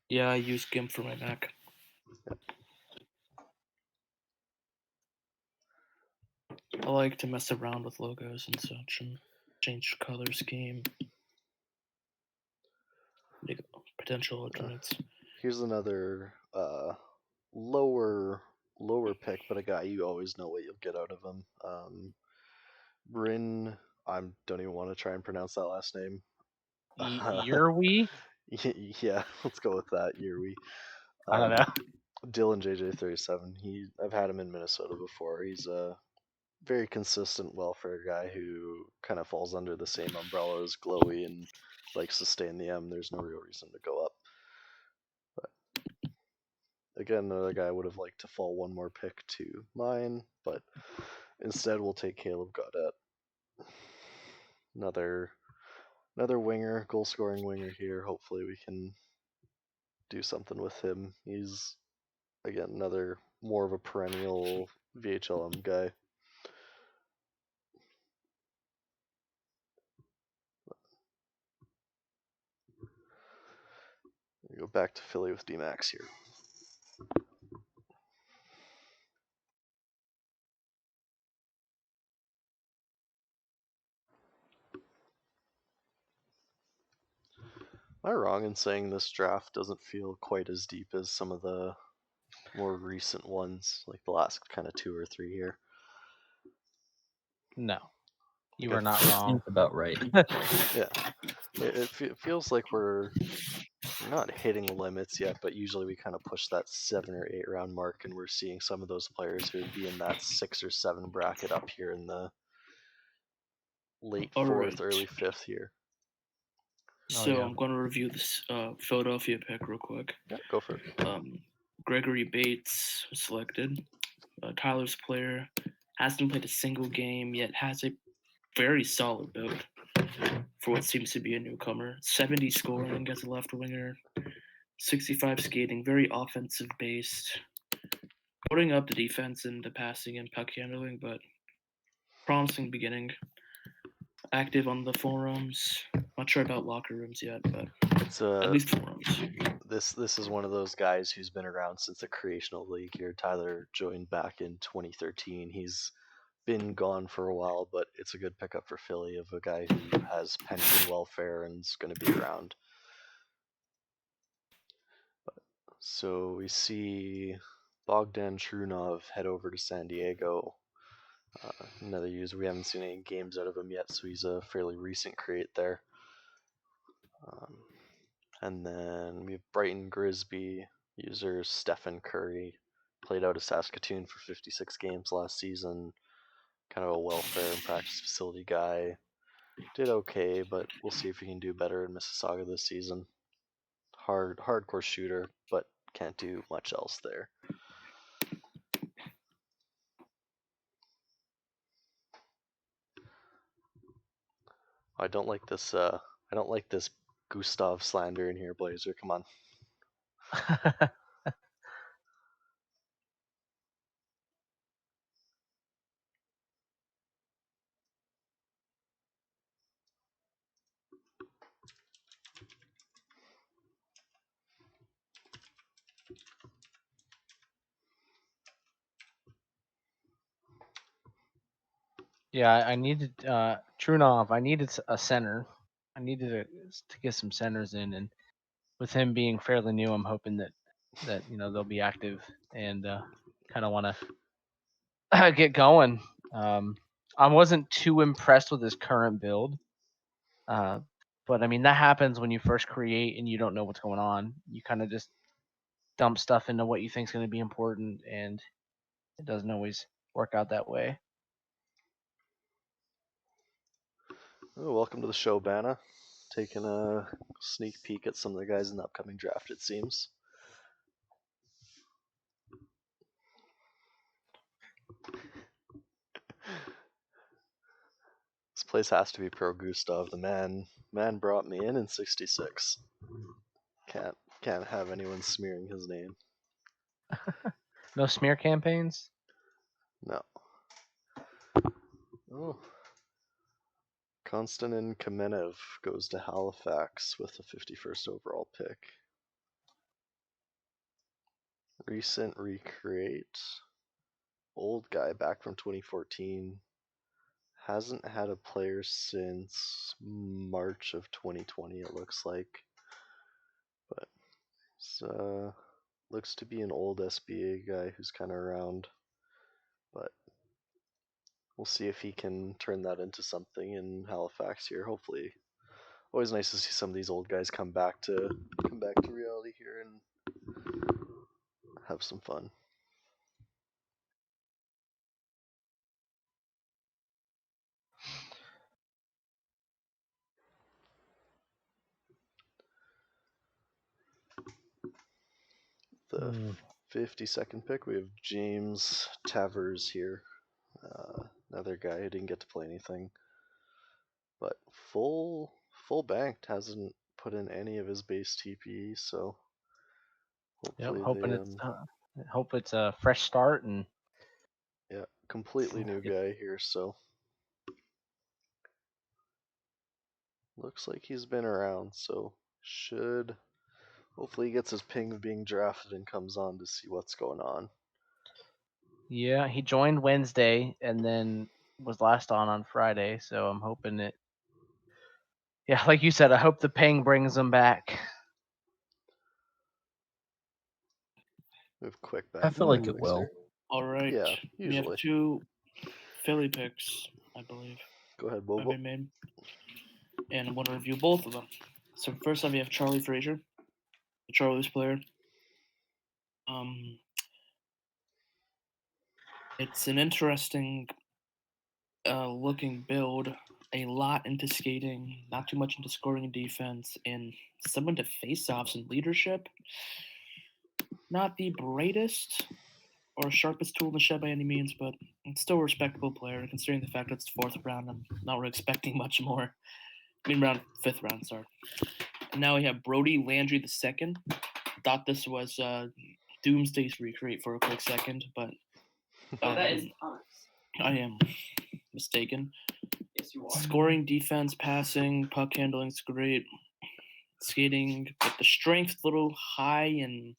Yeah, I use GIMP for my Mac.
Yep.
I like to mess around with logos and such and change color scheme. Make potential alternates.
Here's another lower pick, but a guy you always know what you'll get out of him. Bryn, I don't even want to try and pronounce that last name.
Yerwi?
Yeah, let's go with that. Yerwi.
I don't know.
Dylan JJ37. I've had him in Minnesota before. He's a very consistent welfare guy who kind of falls under the same umbrella as Glowy and likes to stay in the M. There's no real reason to go up. But again, another guy I would have liked to fall one more pick to mine, but instead we'll take Caleb Gaudette. Another winger, goal scoring winger here. Hopefully we can do something with him. He's again another more of a perennial VHLM guy. We go back to Philly with D-Max here. Am I wrong in saying this draft doesn't feel quite as deep as some of the more recent ones, like the last kind of 2 or 3 here?
No, you
Okay.
are not wrong.
Seems about right.
Yeah, it feels like we're not hitting limits yet, but usually we kind of push that 7 or 8 round mark, and we're seeing some of those players who would be in that 6 or 7 bracket up here in the late
All
4th,
right.
early 5th here.
So
yeah.
I'm going to review this Philadelphia pick real quick.
Yeah, go for it.
Gregory Bates was selected. Tyler's player hasn't played a single game yet, has a very solid build for what seems to be a newcomer. 70 scoring as a left winger, 65 skating, very offensive based. Putting up the defense and the passing and puck handling, but promising beginning. Active on the forums. Not sure about locker rooms yet, but
It's
at least forums.
this is one of those guys who's been around since the creation of the league here. Tyler joined back in 2013. He's been gone for a while, but it's a good pickup for Philly of a guy who has pension welfare and is going to be around. So we see Bogdan Trunov head over to San Diego. Another user, we haven't seen any games out of him yet, so he's a fairly recent create there. And then we have Brighton Grisby, user Stephen Curry, played out of Saskatoon for 56 games last season. Kind of a welfare and practice facility guy. Did okay, but we'll see if he can do better in Mississauga this season. Hardcore shooter, but can't do much else there. I don't like this. I don't like this Gustav slander in here, Blazer. Come on.
Yeah, I needed Trunov. I needed a center. I needed to get some centers in, and with him being fairly new, I'm hoping that they'll be active and kind of want to get going. I wasn't too impressed with his current build, but I mean that happens when you first create and you don't know what's going on. You kind of just dump stuff into what you think is going to be important, and it doesn't always work out that way.
Oh, welcome to the show, Banna. Taking a sneak peek at some of the guys in the upcoming draft, it seems. This place has to be pro Gustav. The man brought me in '66. Can't have anyone smearing his name.
No smear campaigns.
No. Oh. Konstantin Kamenev goes to Halifax with the 51st overall pick. Recent recreate. Old guy back from 2014. Hasn't had a player since March of 2020, it looks like. But looks to be an old SBA guy who's kind of around. But we'll see if he can turn that into something in Halifax here. Hopefully, always nice to see some of these old guys come back to reality here and have some fun. The 52nd pick, we have James Tavers here. Another guy who didn't get to play anything, but full banked, hasn't put in any of his base TPE, so
Yep,
hopefully
hope it's a fresh start and
yeah, completely new guy here, so looks like he's been around, so should hopefully he gets his ping of being drafted and comes on to see what's going on.
yeah, he joined Wednesday and then was last on Friday, so I'm hoping it. Yeah, like you said, I hope the ping brings him back.
Move quick back.
I feel like it
picks
will.
here.
All right.
Yeah,
We
usually.
have 2 Philly picks, I believe,
Go ahead,
have
Bobo.
been made. And I'm going to review both of them. So first up, we have Charlie Frazier, the Charlie's player. It's an interesting looking build. A lot into skating, not too much into scoring and defense, and some into face-offs and leadership. Not the brightest or sharpest tool in the shed by any means, but it's still a respectable player, considering the fact that it's 4th round. I'm not really expecting much more. I mean, round 5th round, sorry. And now we have Brody Landry II. Thought this was Doomsday's recreate for a quick second, but
that is us.
I am mistaken.
Yes, you are.
Scoring, defense, passing, puck handling's great. Skating, but the strength a little high, and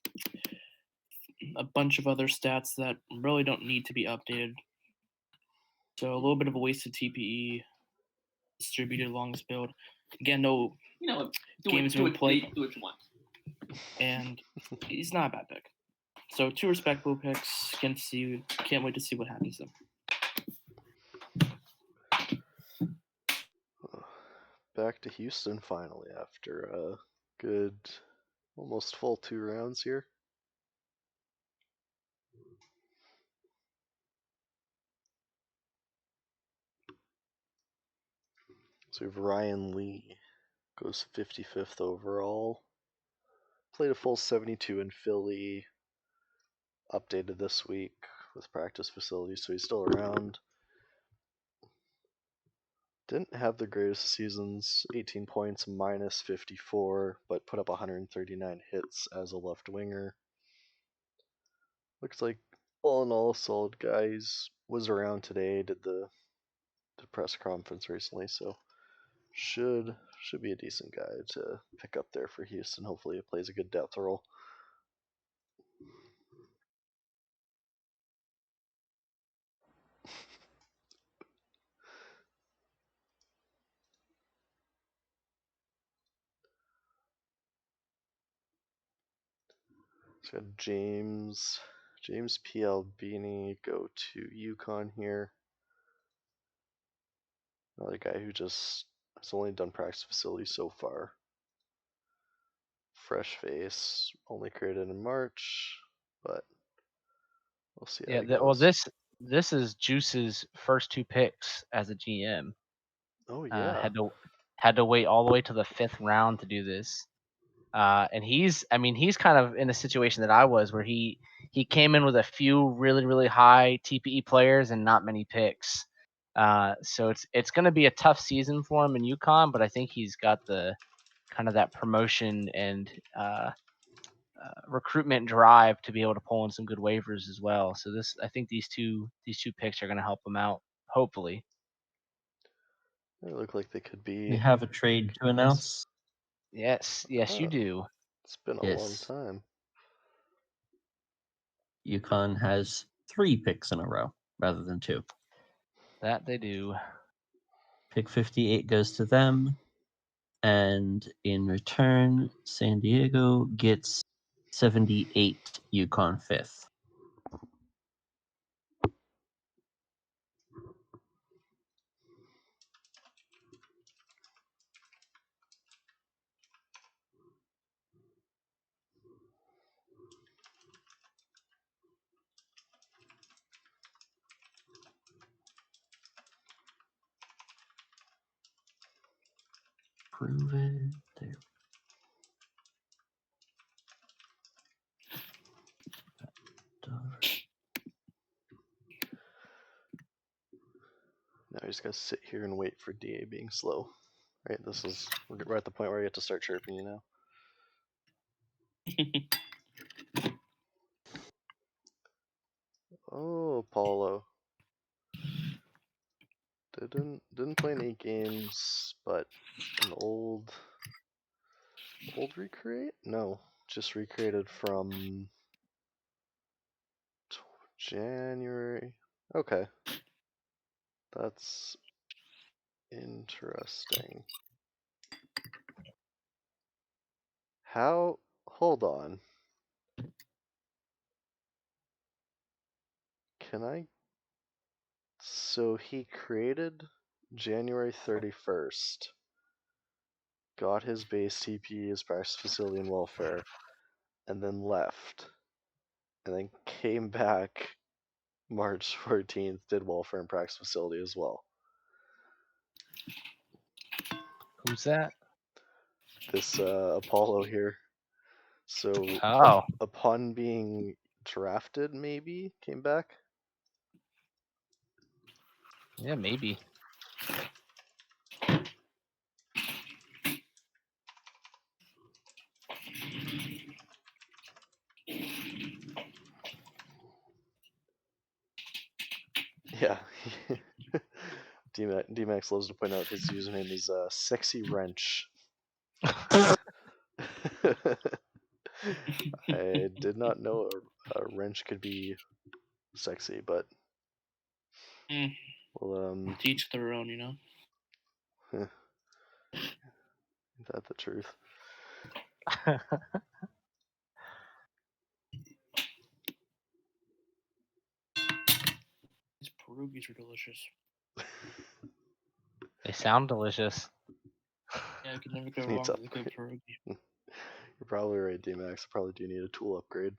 a bunch of other stats that really don't need to be updated. So a little bit of a wasted TPE distributed along this build. Again, no
You know what?
games
Do
been played,
what you want.
and he's not a bad pick. So 2 respectable picks. Can't wait to see what happens to them.
Back to Houston finally after a good almost full 2 rounds here. So we have Ryan Lee, goes 55th overall. Played a full 72 in Philly. Updated this week with practice facilities, so he's still around. Didn't have the greatest seasons, 18 points, minus 54, but put up 139 hits as a left winger. Looks like all in all a solid guy. He's was around today, did the press conference recently, so should be a decent guy to pick up there for Houston. Hopefully he plays a good depth role. So James P. Albini go to UConn here. Another guy who just has only done practice facility so far. Fresh face, only created in March, but we'll see how it goes.
Well, this is Juice's first 2 picks as a GM.
Oh yeah.
Had to wait all the way to the 5th round to do this. And he's kind of in a situation that I was, where he came in with a few really, really high TPE players and not many picks. So it's going to be a tough season for him in UConn, but I think he's got the kind of that promotion and recruitment drive to be able to pull in some good waivers as well. So I think these two picks are going to help him out, hopefully.
They look like they could be.
We have a trade to announce.
Yes, you do.
It's been a long time.
UConn has 3 picks in a row rather than 2.
That they do.
Pick 58 goes to them, and in return, San Diego gets 78 UConn 5th. Prove it. There.
I just gotta sit here and wait for DA being slow. Right, we're at the point where I get to start chirping you now. Oh, Apollo. Didn't play any games, but an old recreate? No, just recreated from January. Okay. That's interesting. Hold on. So he created January 31st, got his base TP, his practice facility and welfare, and then left. And then came back March 14th, did welfare and practice facility as well.
Who's that?
This Apollo here. So
Oh,
upon being drafted, maybe came back.
yeah, maybe.
Yeah. DMAX loves to point out his username is Sexy Wrench. I did not know a wrench could be sexy, but well,
Teach their own, you know.
is that the truth?
These pierogies are delicious.
They sound delicious.
Yeah, I could never go
Needs
wrong with a good
upgrade.
pierogi.
You're probably right, DMAX. I probably do need a tool upgrade.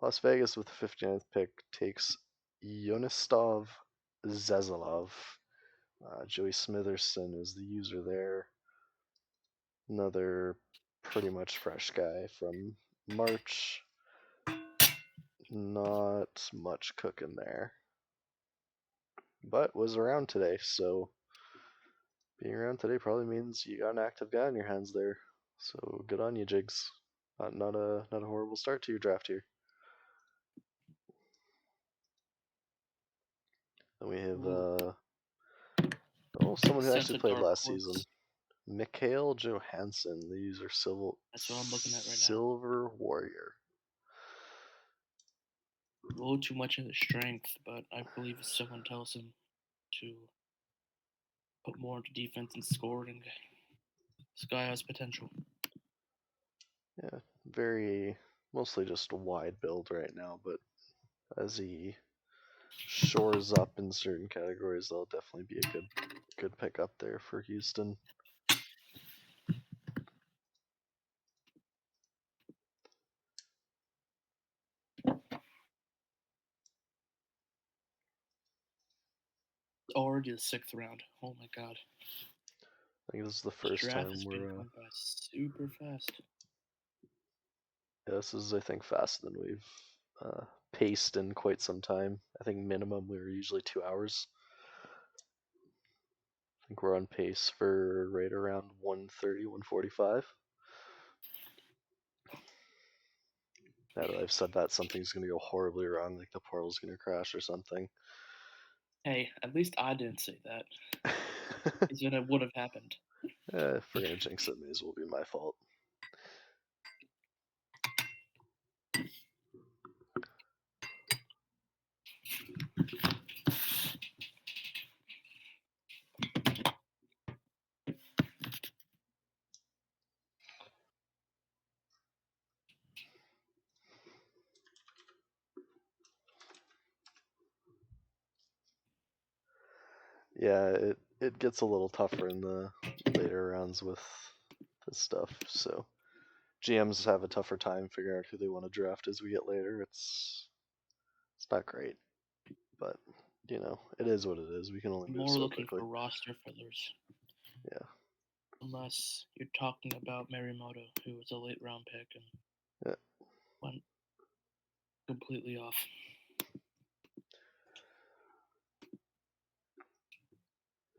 Las Vegas with the 59th pick takes Yonistov Zezalov. Joey Smitherson is the user there. Another pretty much fresh guy from March. Not much cooking there. But was around today, so being around today probably means you got an active guy on your hands there. So good on you, Jigs. Not a horrible start to your draft here. Then we have someone who
Sense
actually
of
played
dark
last
horse.
season. Mikhail Johansson, the user
That's what I'm looking at right now.
Silver Warrior.
A little too much of the strength, but I believe if someone tells him to put more into defense and scoring, this guy has potential.
Yeah, mostly just a wide build right now, but as he shores up in certain categories, that'll definitely be a good pickup there for Houston.
Already the 6th round. Oh my god.
I think this is the
This
first
draft
time
has been going by super fast.
Yeah, this is, I think, faster than we've paced in quite some time. I think minimum we were usually 2 hours. I think we're on pace for right around 1:30, 1:45. Now that I've said that, something's going to go horribly wrong, like the portal's going to crash or something.
Hey, at least I didn't say that. Because then it would have happened.
If we're going to jinx it, it may as well be my fault. Yeah, it gets a little tougher in the later rounds with this stuff, so GMs have a tougher time figuring out who they want to draft as we get later. It's not great, but you know, it is what it is. We can only move
More
so
looking
quickly.
for roster fillers.
Yeah.
Unless you're talking about Marimoto, who was a late round pick and
Yeah.
went completely off.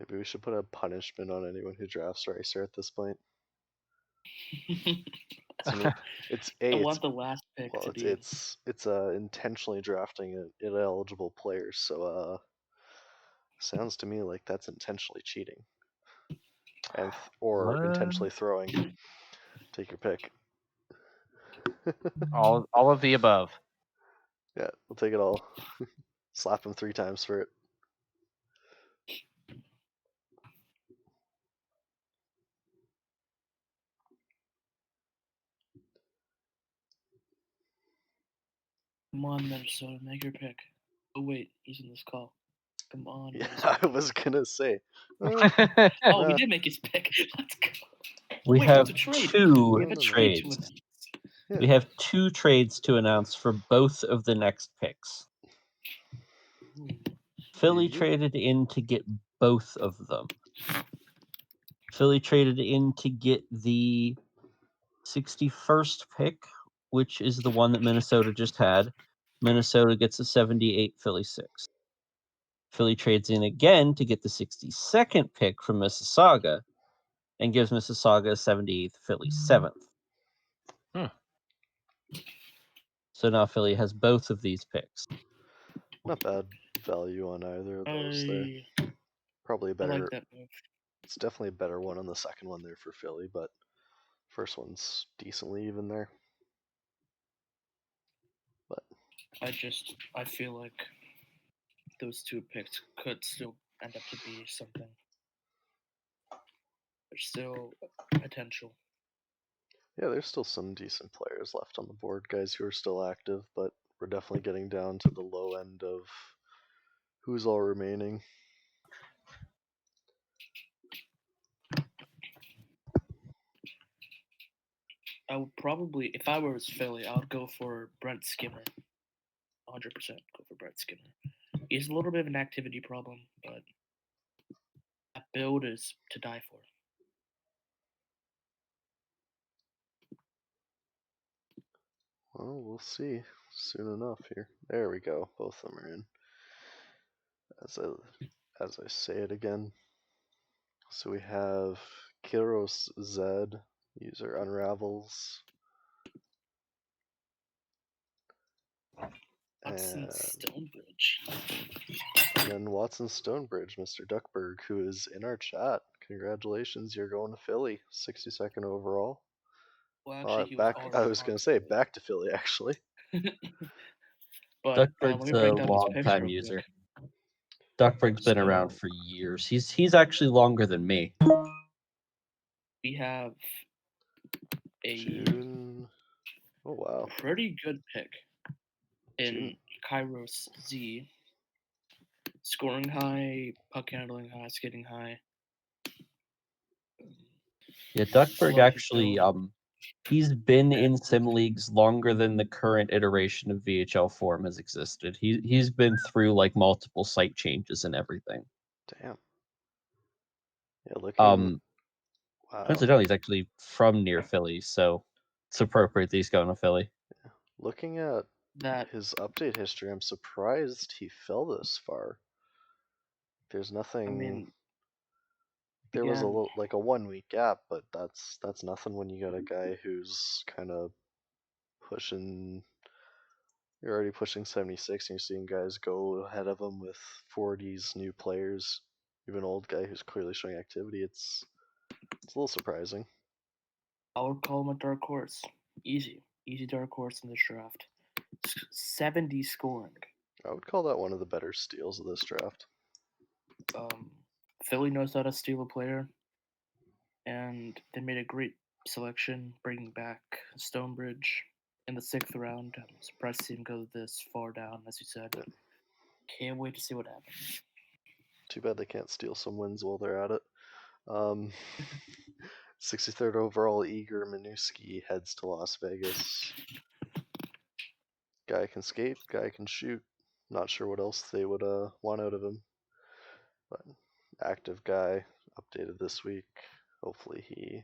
Maybe we should put a punishment on anyone who drafts Ricer at this point. It's
I want the last pick
well,
to be.
it's intentionally drafting an ineligible player, so sounds to me like that's intentionally cheating, and or
What?
intentionally throwing. Take your pick.
all of the above.
Yeah, we'll take it all. Slap him 3 times for it.
Come on, Minnesota, make your pick. Oh wait, he's in this call. Come on,
Yeah,
Minnesota.
I was gonna say.
Oh, he
Nah.
did make his pick. Let's go.
We
wait,
have
it's a trade.
two
We have a
No.
trade to
trades.
announce.
We have 2 trades to announce for both of the next picks.
Ooh.
Philly
You.
traded in to get both of them. Philly traded in to get the 61st pick, which is the one that Minnesota just had. Minnesota gets a 78 Philly 6. Philly trades in again to get the 62nd pick from Mississauga and gives Mississauga a 78th Philly 7th. So now Philly has both of these picks.
Not bad value on either of those there. Probably a
I
better.
like that move.
It's definitely a better one on the second one there for Philly, but first one's decently even there. But
I feel like those 2 picks could still end up to be something. There's still potential.
yeah, there's still some decent players left on the board, guys who are still active, but we're definitely getting down to the low end of who's all remaining.
I would probably, if I was Philly, I would go for Brent Skinner. 100% go for Brent Skinner. He has a little bit of an activity problem, but that build is to die for.
Well, we'll see soon enough here. There we go. Both of them are in. As I say it again. So we have Kiros Z, user unravels.
Watson
And
Stonebridge.
then Watson Stonebridge, Mr. Duckberg, who is in our chat. Congratulations, you're going to Philly, 62nd overall.
Well, actually, he was
Back.
already
I was
on
gonna say
Philly.
back to Philly actually.
But let
Duckberg's
me
a
break down these
long
picks
time
real
user.
quick.
Duckberg's been around
So-
for years. He's actually longer than me.
We have a
June. Oh wow.
pretty good pick in
June.
Kairos Z. Scoring high, puck handling high, skating high.
Yeah, Duckberg
Love his
actually
build.
he's been
Yeah.
in sim leagues longer than the current iteration of VHL form has existed. He's been through like multiple site changes and everything.
Damn. Yeah, looking. Wow.
Coincidentally, he's actually from near Philly, so it's appropriate that he's going to Philly.
Looking at
That
his update history, I'm surprised he fell this far. There's nothing.
I mean,
there was a
again,
little, like a 1 week gap, but that's nothing when you got a guy who's kind of pushing. You're already pushing 76, and you're seeing guys go ahead of him with 40s, new players. You have an old guy who's clearly showing activity. It's a little surprising.
I would call him a dark horse. Easy dark horse in this draft. 70 scoring.
I would call that one of the better steals of this draft.
Philly knows how to steal a player, and they made a great selection, bringing back Stonebridge in the 6th round. I'm surprised to see him go this far down, as you said.
Yeah.
Can't wait to see what happens.
Too bad they can't steal some wins while they're at it. 63rd overall, Igor Minuski heads to Las Vegas. Guy can skate, guy can shoot. Not sure what else they would want out of him. But active guy, updated this week. Hopefully he.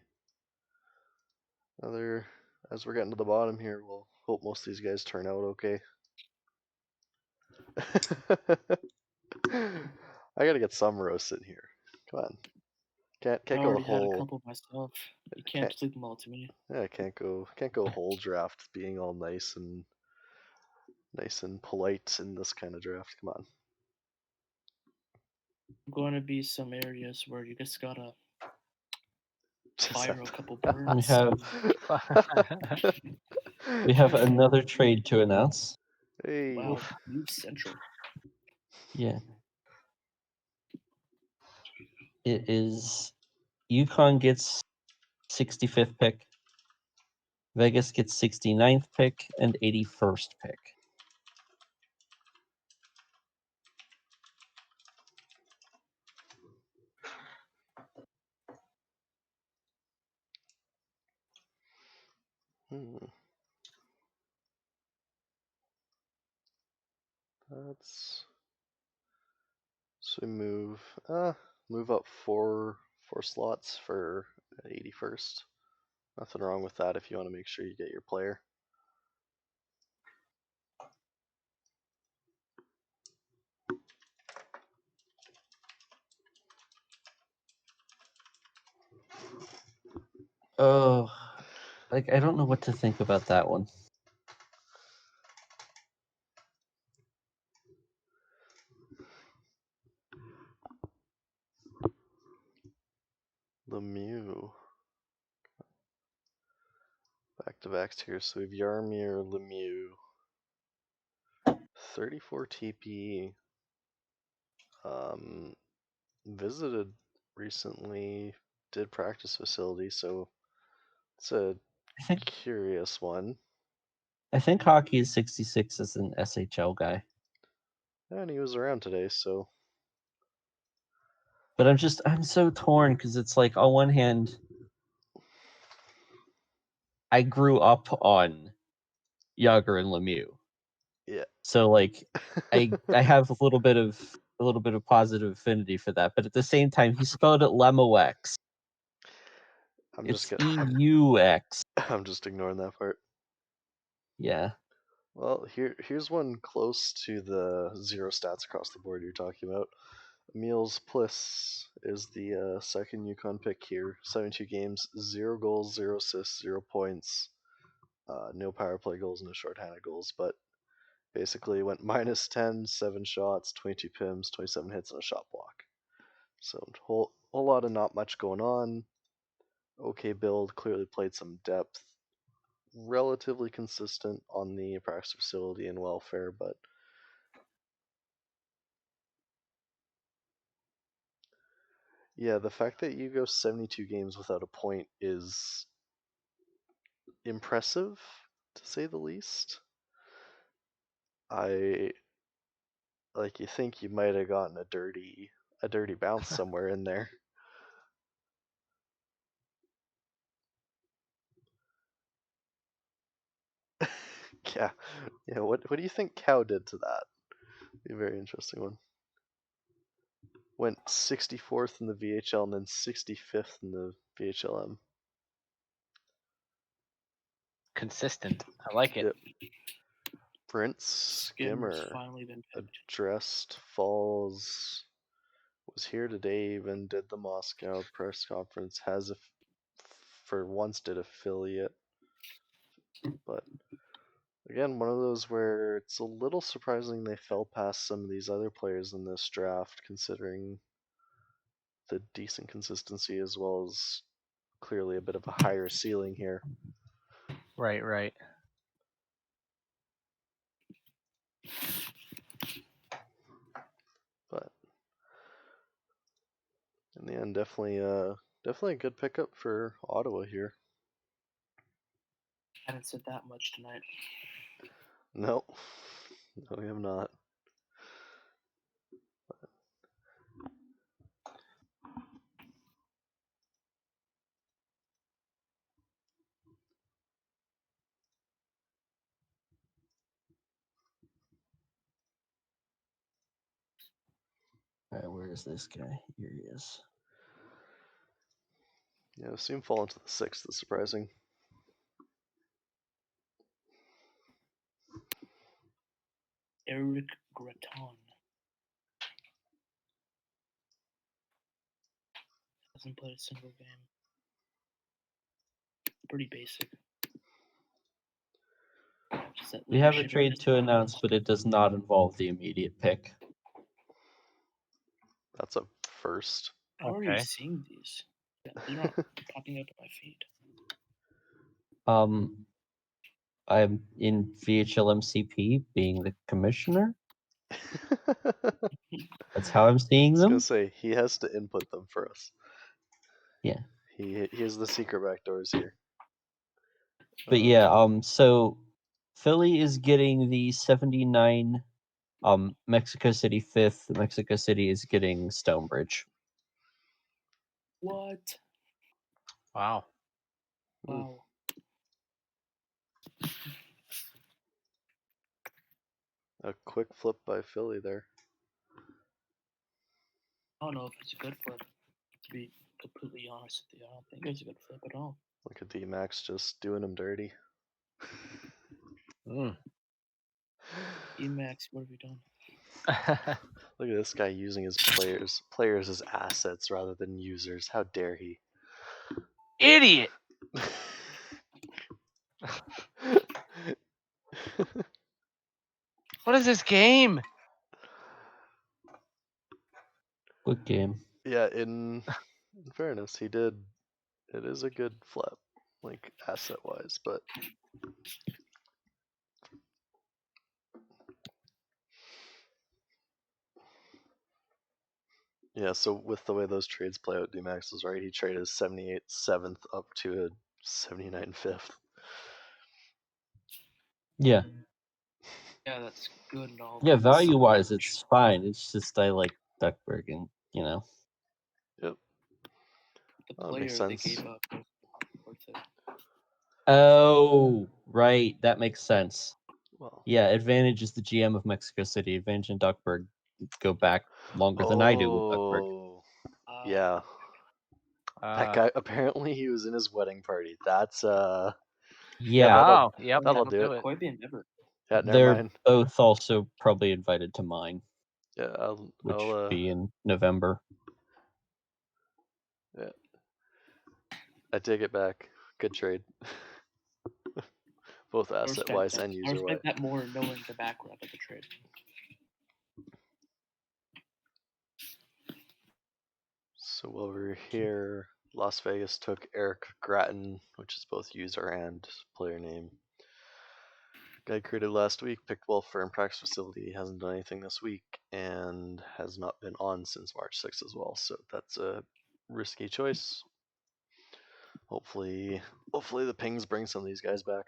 As we're getting to the bottom here, we'll hope most of these guys turn out okay. I gotta get some roast in here. Come on. Can't
I
go the
already had a
whole.
couple myself. You can't flip them all to me.
Yeah, can't go whole draft being all nice and polite in this kind of draft. Come on.
Going to be some areas where you just gotta
Just
fire a
have-
couple
We
birds.
have another trade to announce.
Hey.
Wow, Move Central.
Yeah. It is Yukon gets 65th pick, Vegas gets 69th pick, and 81st pick.
That's so we move up four slots for 81st. Nothing wrong with that if you want to make sure you get your player.
Oh, like I don't know what to think about that one.
Lemieux. Back to backs here. So we have Yarmir, Lemieux. 34 TP. Visited recently, did practice facility, so it's a curious one.
I think Hockey is 66 as an SHL guy.
And he was around today, so.
But I'm so torn because it's like on one hand, I grew up on Yager and Lemieux.
Yeah.
So like I have a little bit of positive affinity for that, but at the same time, he spelled it Lemox. It's EUX.
I'm just ignoring that part.
Yeah.
Well, here's one close to the 0 stats across the board you're talking about. Emils Pliss is the second Yukon pick here. 72 games, 0 goals, 0 assists, 0 points, no power play goals, no shorthanded goals, but basically went -10, 7 shots, 22 pims, 27 hits, and a shot block. So whole lot of not much going on. Okay build, clearly played some depth. Relatively consistent on the practice facility and welfare, but yeah, the fact that you go 72 games without a point is impressive, to say the least. You think you might have gotten a dirty bounce somewhere in there. Yeah. What do you think Cow did to that? Be a very interesting one. Went 64th in the VHL and then 65th in the VHLM.
Consistent. I like it.
Yep. Brent Skimmer
finally been picked.
addressed Falls. Was here today, even did the Moscow press conference. For once did affiliate, but again, one of those where it's a little surprising they fell past some of these other players in this draft, considering the decent consistency as well as clearly a bit of a higher ceiling here.
Right.
But in the end, definitely a good pickup for Ottawa here.
I haven't said that much tonight.
No, we have not.
All right, where is this guy? Here he is.
Yeah, I've seen him fall into the 6th. That's surprising.
Eric Graton. Hasn't played a single game. Pretty basic. Just that
We have a
leadership
trade
is-
to announce, but it does not involve the immediate pick.
That's a first.
I'm already
Okay.
seeing these. Yeah, they're not popping up on my feed.
I'm in VHLM CP being the commissioner. That's how I'm seeing
I was
them.
gonna say he has to input them for us.
Yeah.
He has the secret backdoors here.
But yeah, so Philly is getting the 79 Mexico City 5th. Mexico City is getting Stonebridge.
What?
Wow.
Wow.
A quick flip by Philly there.
I don't know if it's a good flip. To be completely honest with you, I don't think it's a good flip at all.
Look at D-Max just doing him dirty.
Mm.
Emax, what have you done?
Look at this guy using his players as assets rather than users. How dare he?
Idiot. What is this game?
Good game.
Yeah, in fairness, he did. It is a good flip, like asset wise, but yeah. So with the way those trades play out, D-Max was right. He traded his 78 7th up to a 79 5th.
Yeah.
Yeah, that's good and all.
Yeah,
but
value wise, it's fine. It's just I like Duckburg and, you know.
the
Oh, that makes
player they
sense.
gave up was worth it.
Oh, right. That makes sense.
Well,
Yeah, Advantage is the GM of Mexico City. Advantage and Duckburg go back longer than I do with Duckburg.
oh, yeah. That
Uh,
guy apparently he was in his wedding party. That's
Yeah,
that'll
oh, yep.
that'll
that'll
do it.
Quite the endeavor.
Yeah, never
they're
mind.
both also probably invited to mine,
Yeah, I'll
which
I'll
would be in November.
yeah. I take it back. Good trade. Both
I
asset
respect
wise
that.
and
I
user wise.
respect that more knowing the background of the trade.
So over here, Las Vegas took Eric Gratton, which is both user and player name. Guy created last week, picked well for in practice facility, hasn't done anything this week, and has not been on since March 6th as well. So that's a risky choice. Hopefully the pings bring some of these guys back.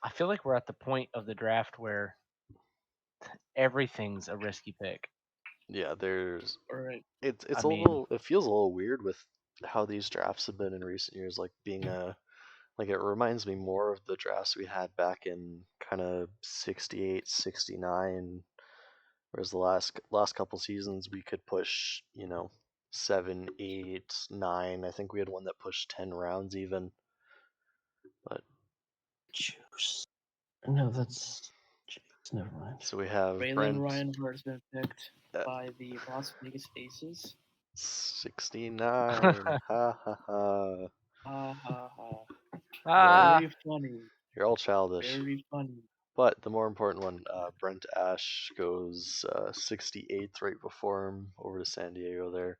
I feel like we're at the point of the draft where everything's a risky pick.
Yeah, there's
All right.
it's
I
a
mean-
little it feels a little weird with how these drafts have been in recent years, like being like it reminds me more of the drafts we had back in kind of 68, 69, whereas the last couple seasons we could push, 7, 8, 9. I think we had one that pushed 10 rounds even. But
Juice. No, that's Jake's. Never mind.
so we have
Raylan
Brent
Reinhardt has been picked
Uh,
by the Las Vegas Aces.
69. Ha ha ha.
Ha ha ha.
Ah,
Very funny.
You're all childish.
Very funny.
But the more important one, Brent Ash goes 68th right before him over to San Diego there.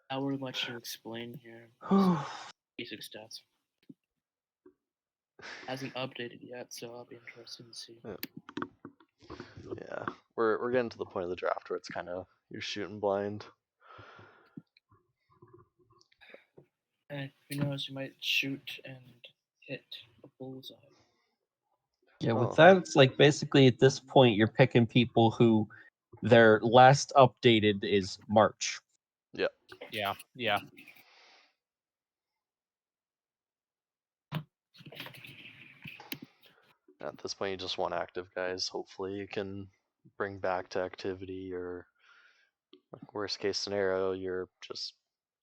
I would let you explain here. Basic stats. Hasn't updated yet, so I'll be interested to see.
Yeah, we're getting to the point of the draft where it's kind of you're shooting blind.
And who knows, you might shoot and hit a bullseye.
Yeah, with
Oh.
that, it's like basically at this point you're picking people who their last updated is March.
yeah, yeah.
At this point, you just want active guys. Hopefully, you can bring back to activity, or like, worst case scenario, you're just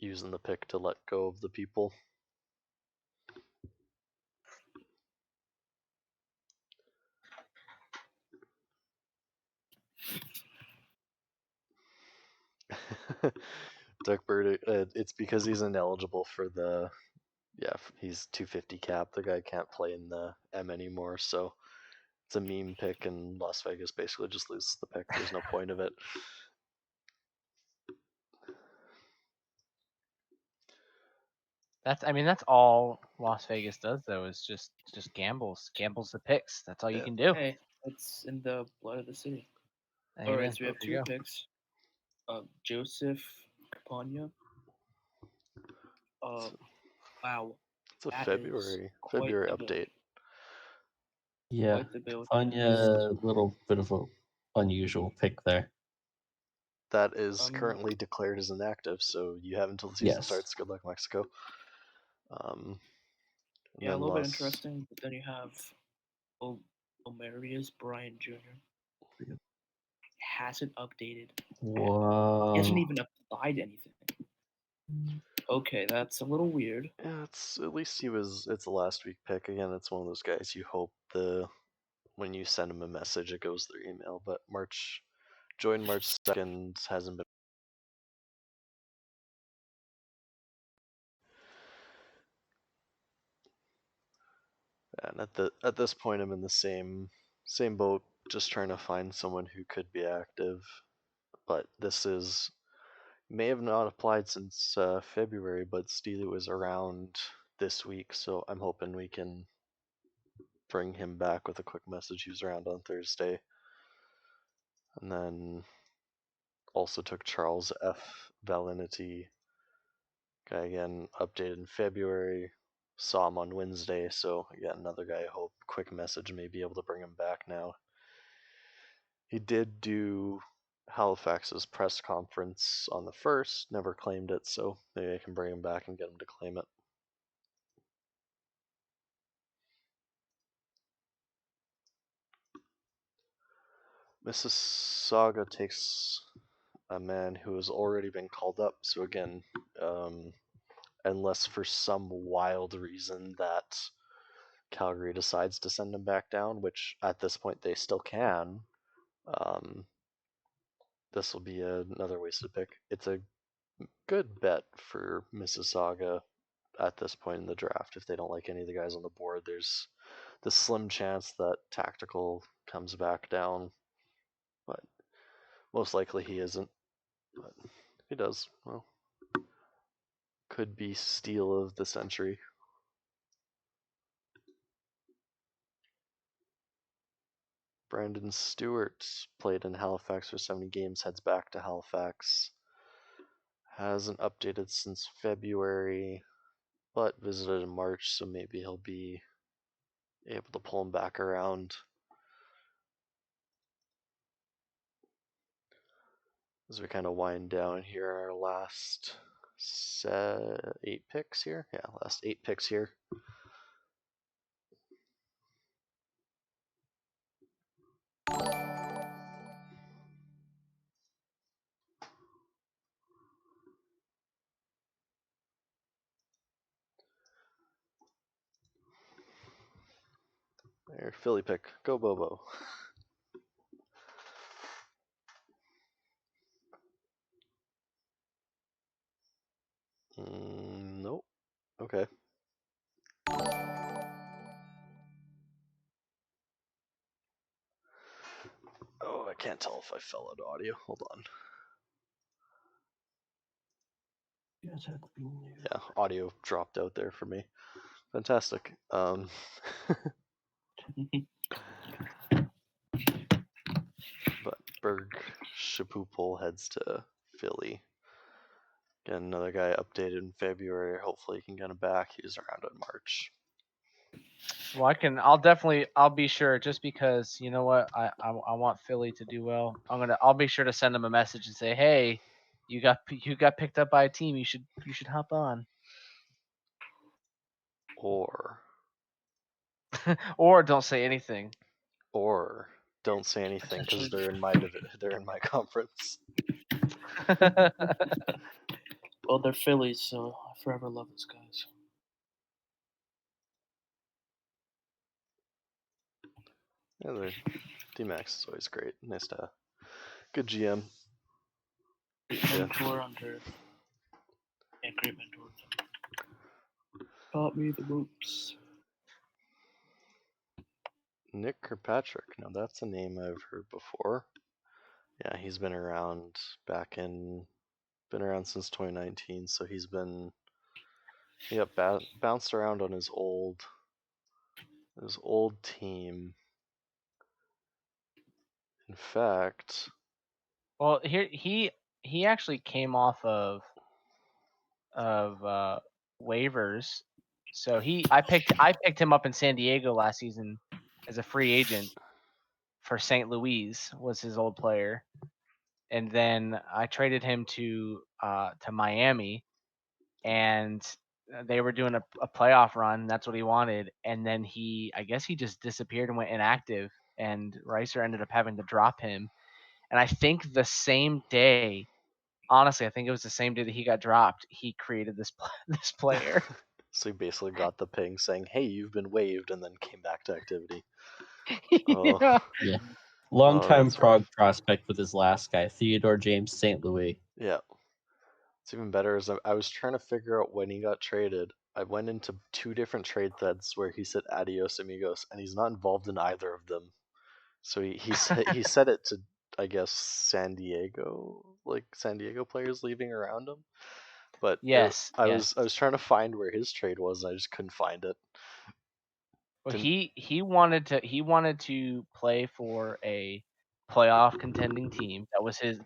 using the pick to let go of the people. Duckbird, it's because he's ineligible for the he's 250 cap. The guy can't play in the M anymore, so it's a meme pick, and Las Vegas basically just loses the pick. There's no point of it.
That's all Las Vegas does though, is just gambles the picks. That's all you
Yeah.
can do.
Hey, it's in the blood of the city.
Amen.
All right, so we have
There you
two
go.
picks. Joseph Campagna. Wow,
It's a
that is
February
quite the build.
update.
Yeah,
Quite the build.
Fanya, a little bit of an unusual pick there.
That is currently declared as inactive, so you have until the season
Yes.
starts. Good luck, Mexico.
Yeah, a little bit interesting, but then you have Omarius Bryant Jr. Hasn't updated.
Wow.
He hasn't even applied anything. Okay, that's a little weird.
Yeah, it's at least it's a last week pick. Again, it's one of those guys you hope when you send him a message it goes through email. But join March 2nd hasn't been. And at this point, I'm in the same boat, just trying to find someone who could be active. But this may have not applied since February, but Steely was around this week, so I'm hoping we can bring him back with a quick message. He was around on Thursday. And then also took Charles F. Valinity. Guy again updated in February. Saw him on Wednesday, so again another guy I hope quick message may be able to bring him back now. He did do Halifax's press conference on the 1st, never claimed it, so maybe I can bring him back and get him to claim it. Mississauga takes a man who has already been called up, so again, unless for some wild reason that Calgary decides to send him back down, which at this point they still can, this will be another wasted pick. It's a good bet for Mississauga at this point in the draft. If they don't like any of the guys on the board, there's the slim chance that Tactical comes back down, but most likely he isn't. But if he does, well, could be steal of the century. Brandon Stewart played in Halifax for 70 games, heads back to Halifax. Hasn't updated since February, but visited in March, so maybe he'll be able to pull him back around. As we kind of wind down here, our last 8 picks here. Yeah, last 8 picks here. There, Philly pick. Go Bobo. Nope. Okay. Oh, I can't tell if I fell out of audio. Hold on. Yeah, audio dropped out there for me. Fantastic. But Berg Shapupol heads to Philly. Again, another guy updated in February. Hopefully, he can get him back. He was around in March.
Well, I'll be sure, just because you know what, I want Philly to do well. I'll be sure to send him a message and say, hey, you got picked up by a team. You should hop on.
Or
don't say anything.
Or don't say anything because they're in my conference.
Well, they're Phillies, so I forever love those guys.
Yeah, D-Max is always great. Nice to good GM.
mentor under. Yeah, great mentor. Taught me the ropes.
Nick Kirkpatrick. Now that's a name I've heard before. Yeah, he's been around been around since 2019, so he's been bounced around on his old team. In fact,
Well, here he actually came off of waivers. So I picked him up in San Diego last season as a free agent for St. Louis was his old player, and then I traded him to Miami, and they were doing a playoff run. That's what he wanted, and then I guess he just disappeared and went inactive, and Ricer ended up having to drop him. And I think the same day, honestly, I think it was the same day that he got dropped, he created this player.
so he basically got the ping saying, "Hey, you've been waived," and then came back to activity.
Yeah.
Yeah. Longtime
that's
Prague
rough.
prospect with his last guy, Theodore James St. Louis.
Yeah. It's even better as I was trying to figure out when he got traded. I went into 2 different trade threads where he said adios amigos, and he's not involved in either of them. So he said it to, I guess, San Diego players leaving around him. But
Yes.
I
Yes.
was trying to find where his trade was, and I just couldn't find it.
Well, he wanted to play for a playoff contending team. That was his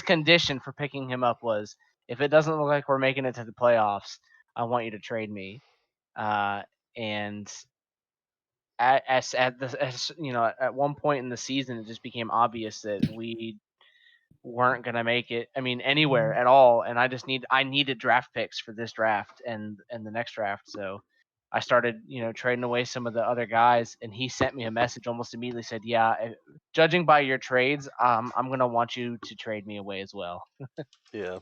condition for picking him up was, if it doesn't look like we're making it to the playoffs, I want you to trade me. And at one point in the season, it just became obvious that we weren't gonna make it. I mean, anywhere at all. And I needed draft picks for this draft and the next draft. So I started, trading away some of the other guys, and he sent me a message almost immediately. Said, "Yeah, judging by your trades, I'm gonna want you to trade me away as well."
Yeah.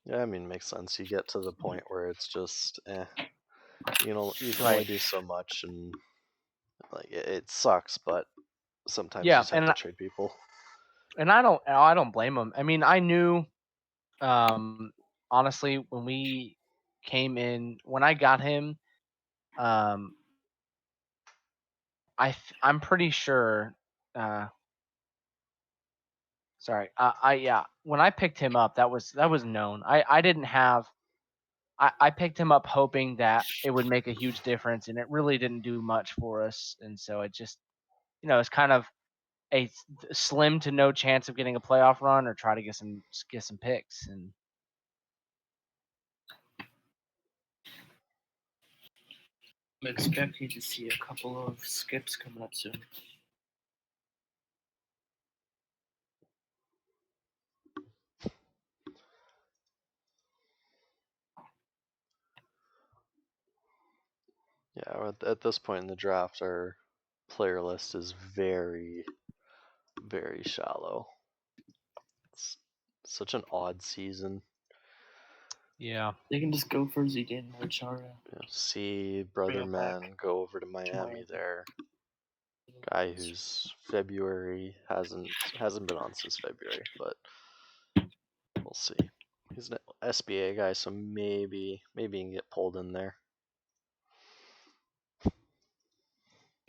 Yeah, I mean, makes sense. You get to the point where it's just, you can only
Right.
do so much, and like it sucks, but sometimes
Yeah,
you just have to trade people.
And I don't blame him. I mean, I knew, honestly, when we came in, when I got him, I'm pretty sure. Sorry, when I picked him up, that was known. I didn't have. I picked him up hoping that it would make a huge difference, and it really didn't do much for us. And so it just, it's kind of a slim to no chance of getting a playoff run or try to get some picks. And
I'm expecting to see a couple of skips coming up soon.
Yeah, at this point in the draft, our player list is very, very shallow. It's such an odd season.
yeah,
They can just go for Zdeno or Chara.
See brother
him back.
man go over to Miami there. Guy who's February hasn't been on since February, but we'll see. He's an SBA guy, so maybe he can get pulled in there.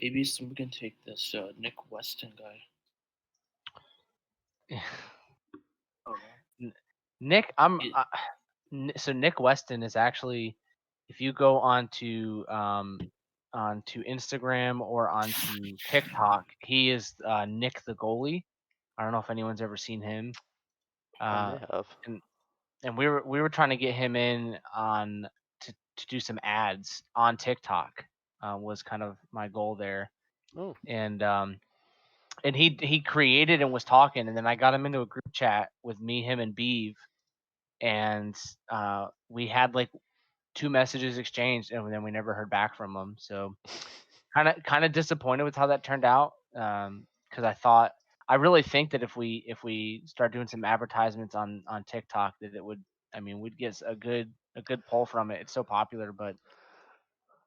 Maybe someone can take this Nick Weston guy. Oh,
Nick, so Nick Weston is actually, if you go onto Instagram or onto TikTok, he is Nick the goalie. I don't know if anyone's ever seen him.
I may have.
And we were trying to get him in on to do some ads on TikTok. Was kind of my goal there.
Oh.
And he created and was talking, and then I got him into a group chat with me, him, and Beeve, and we had like 2 messages exchanged, and then we never heard back from him. So kind of disappointed with how that turned out, because I really think that if we start doing some advertisements on TikTok, that it would, I mean, we'd get a good a good pull from it. It's so popular, but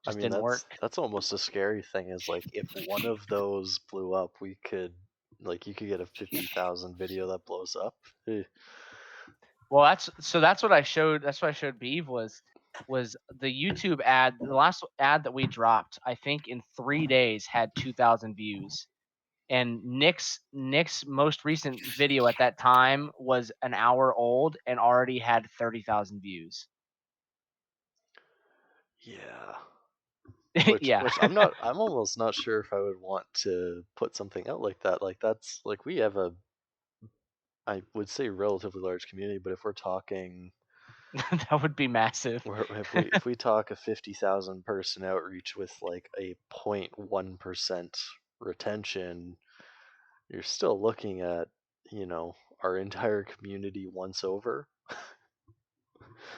I
just
mean,
didn't work.
that's almost a scary thing. Is like if one of those blew up, we could you could get a 50,000 video that blows up.
Well, that's what I showed. That's what I showed Beeve was the YouTube ad. The last ad that we dropped, I think in 3 days had 2,000 views. And Nick's most recent video at that time was an hour old and already had 30,000 views.
Yeah.
Yeah.
Which I'm almost not sure if I would want to put something out like that. Like that's like we have I would say relatively large community, but if we're talking
That would be massive.
if we talk a 50,000 person outreach with like a 0.1% retention, you're still looking at, our entire community once over.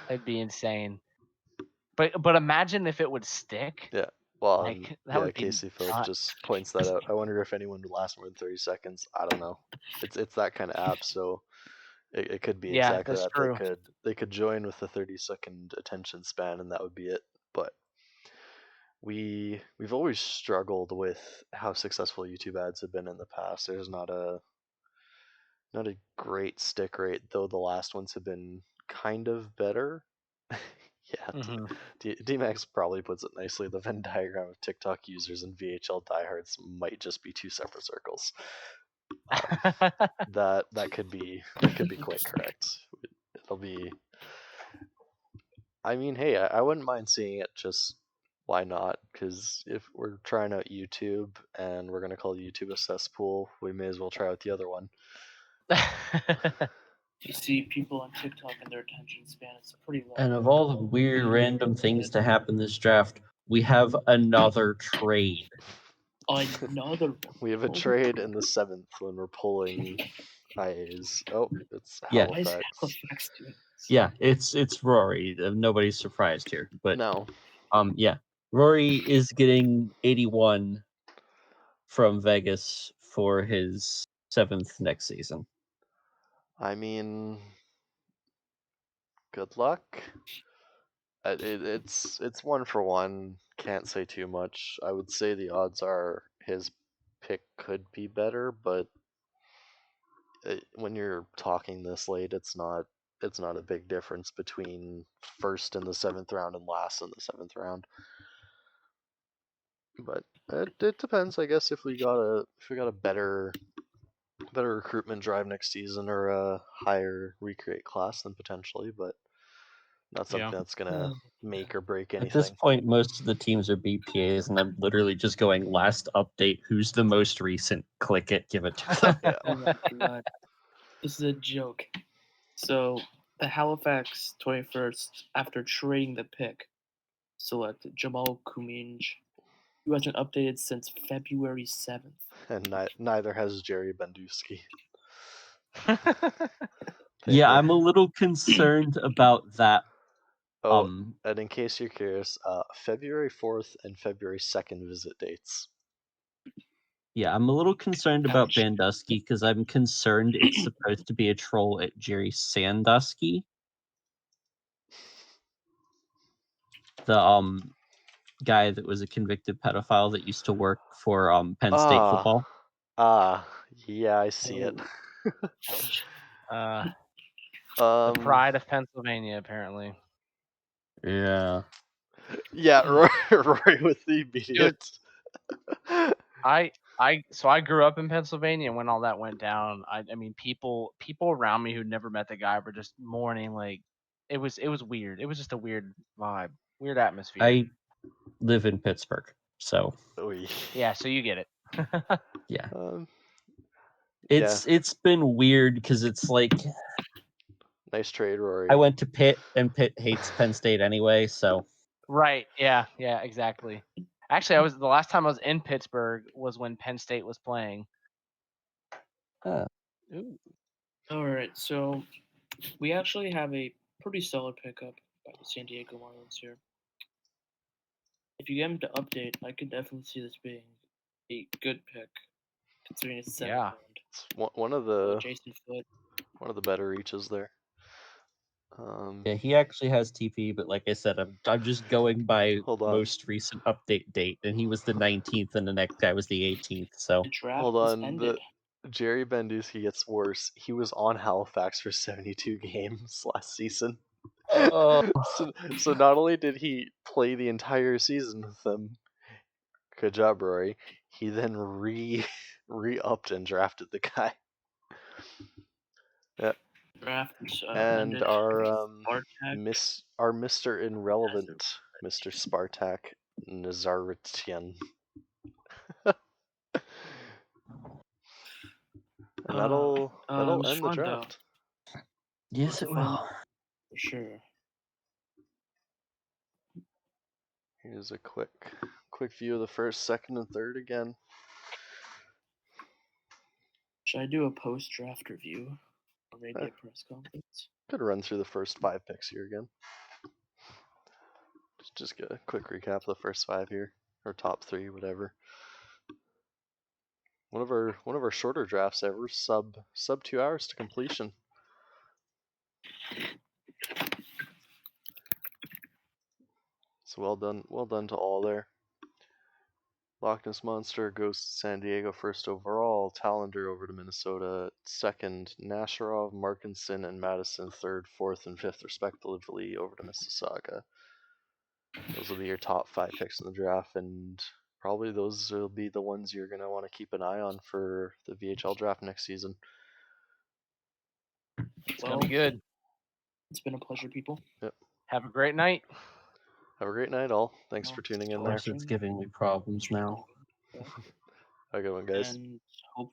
It'd be insane. But imagine if it would stick.
Yeah. Well,
Like, that would be
Casey Philip
not-
just points that out. I wonder if anyone would last more than 30 seconds. I don't know. It's that kind of app, so it could be
Yeah,
exactly
that's
that.
true.
They could join with a 30-second attention span, and that would be it. But we've always struggled with how successful YouTube ads have been in the past. There's not a great stick rate, though the last ones have been kind of better. Yeah,
Mhm.
D-Max probably puts it nicely. The Venn diagram of TikTok users and VHL diehards might just be two separate circles. That could be quite correct. It'll be. I mean, hey, I wouldn't mind seeing it. Just why not? Because if we're trying out YouTube and we're gonna call YouTube a cesspool, we may as well try out the other one.
You see people on TikTok and their attention span is pretty low.
And of all the weird random things to happen this draft, we have another trade.
Another one.
We have a trade in the 7th when we're pulling IAs. Oh, it's
Yeah.
Why is
Halifax.
Halifax doing this?
Yeah, it's Rory. Nobody's surprised here. But
No.
yeah. Rory is getting 81 from Vegas for his 7th next season.
I mean, good luck. It's 1-for-1. Can't say too much. I would say the odds are his pick could be better, but when you're talking this late, it's not a big difference between first in the 7th round and last in the 7th round. But it depends, I guess, if we got a better recruitment drive next season or a higher recreate class, then potentially, but not something that's gonna make or break anything.
At this point, most of the teams are BPAs, and I'm literally just going last update. Who's the most recent? Click it, give it to them.
Yeah.
Oh my god. This is a joke. So the Halifax 21st, after trading the pick, selected Jamal Kuminj, who hasn't updated since February 7th.
And neither has Jerry Benduski.
Yeah, I'm a little concerned about that.
And in case you're curious, February 4th and February 2nd visit dates.
Yeah, I'm a little concerned about Bandusky because I'm concerned it's supposed to be a troll at Jerry Sandusky. The guy that was a convicted pedophile that used to work for Penn State football.
Yeah, I see it.
The pride of Pennsylvania, apparently.
Yeah.
Yeah, Rory with the immediate.
So I grew up in Pennsylvania when all that went down. I mean, people around me who'd never met the guy were just mourning. Like, it was weird. It was just a weird vibe, weird atmosphere.
I live in Pittsburgh, so
yeah, so you get it.
yeah.
It's
been weird because it's like
nice trade, Rory.
I went to Pitt, and Pitt hates Penn State anyway, so
right. Yeah, exactly. Actually, the last time I was in Pittsburgh was when Penn State was playing.
All right, so we actually have a pretty solid pickup by the San Diego Marlins here. If you get him to update, I could definitely see this being a good pick, considering it's 7th round.
It's one of the
Jason Foote.
One of the better reaches there.
Yeah, he actually has TP, but like I said, I'm just going by
Hold on.
most recent update date, and he was the 19th, and the next guy was the 18th. So
The draft
Hold
is
on.
ended.
Jerry Benduski gets worse. He was on Halifax for 72 games last season.
oh,
So not only did he play the entire season with them, good job, Rory, he then re-upped and drafted the guy. Yeah.
Draft is
And
ended.
our
Spartak.
our Mr. Irrelevant, Mr. Spartak Nazaretian. And that'll
was
end the
fun, though.
draft.
yes, it will.
For sure.
Here's a quick view of the first, second, and third again.
Should I do a post-draft review? Or maybe a press conference?
Could run through the first 5 picks here again. Just get a quick recap of the first 5 here, or top 3, whatever. One of our shorter drafts ever, sub 2 hours to completion. So well done to all there. Loch Ness Monster goes to San Diego first overall. Talander over to Minnesota second. Nasharov, Markinson, and Madison third, fourth, and fifth respectively over to Mississauga. Those will be your top 5 picks in the draft, and probably those will be the ones you're going to want to keep an eye on for the VHL draft next season.
It's going to be good.
It's been a pleasure, people.
Yep.
Have a great night.
Have a great night, all. Thanks for tuning in there.
Of course, it's giving me problems now.
Have a good one, guys.
And hope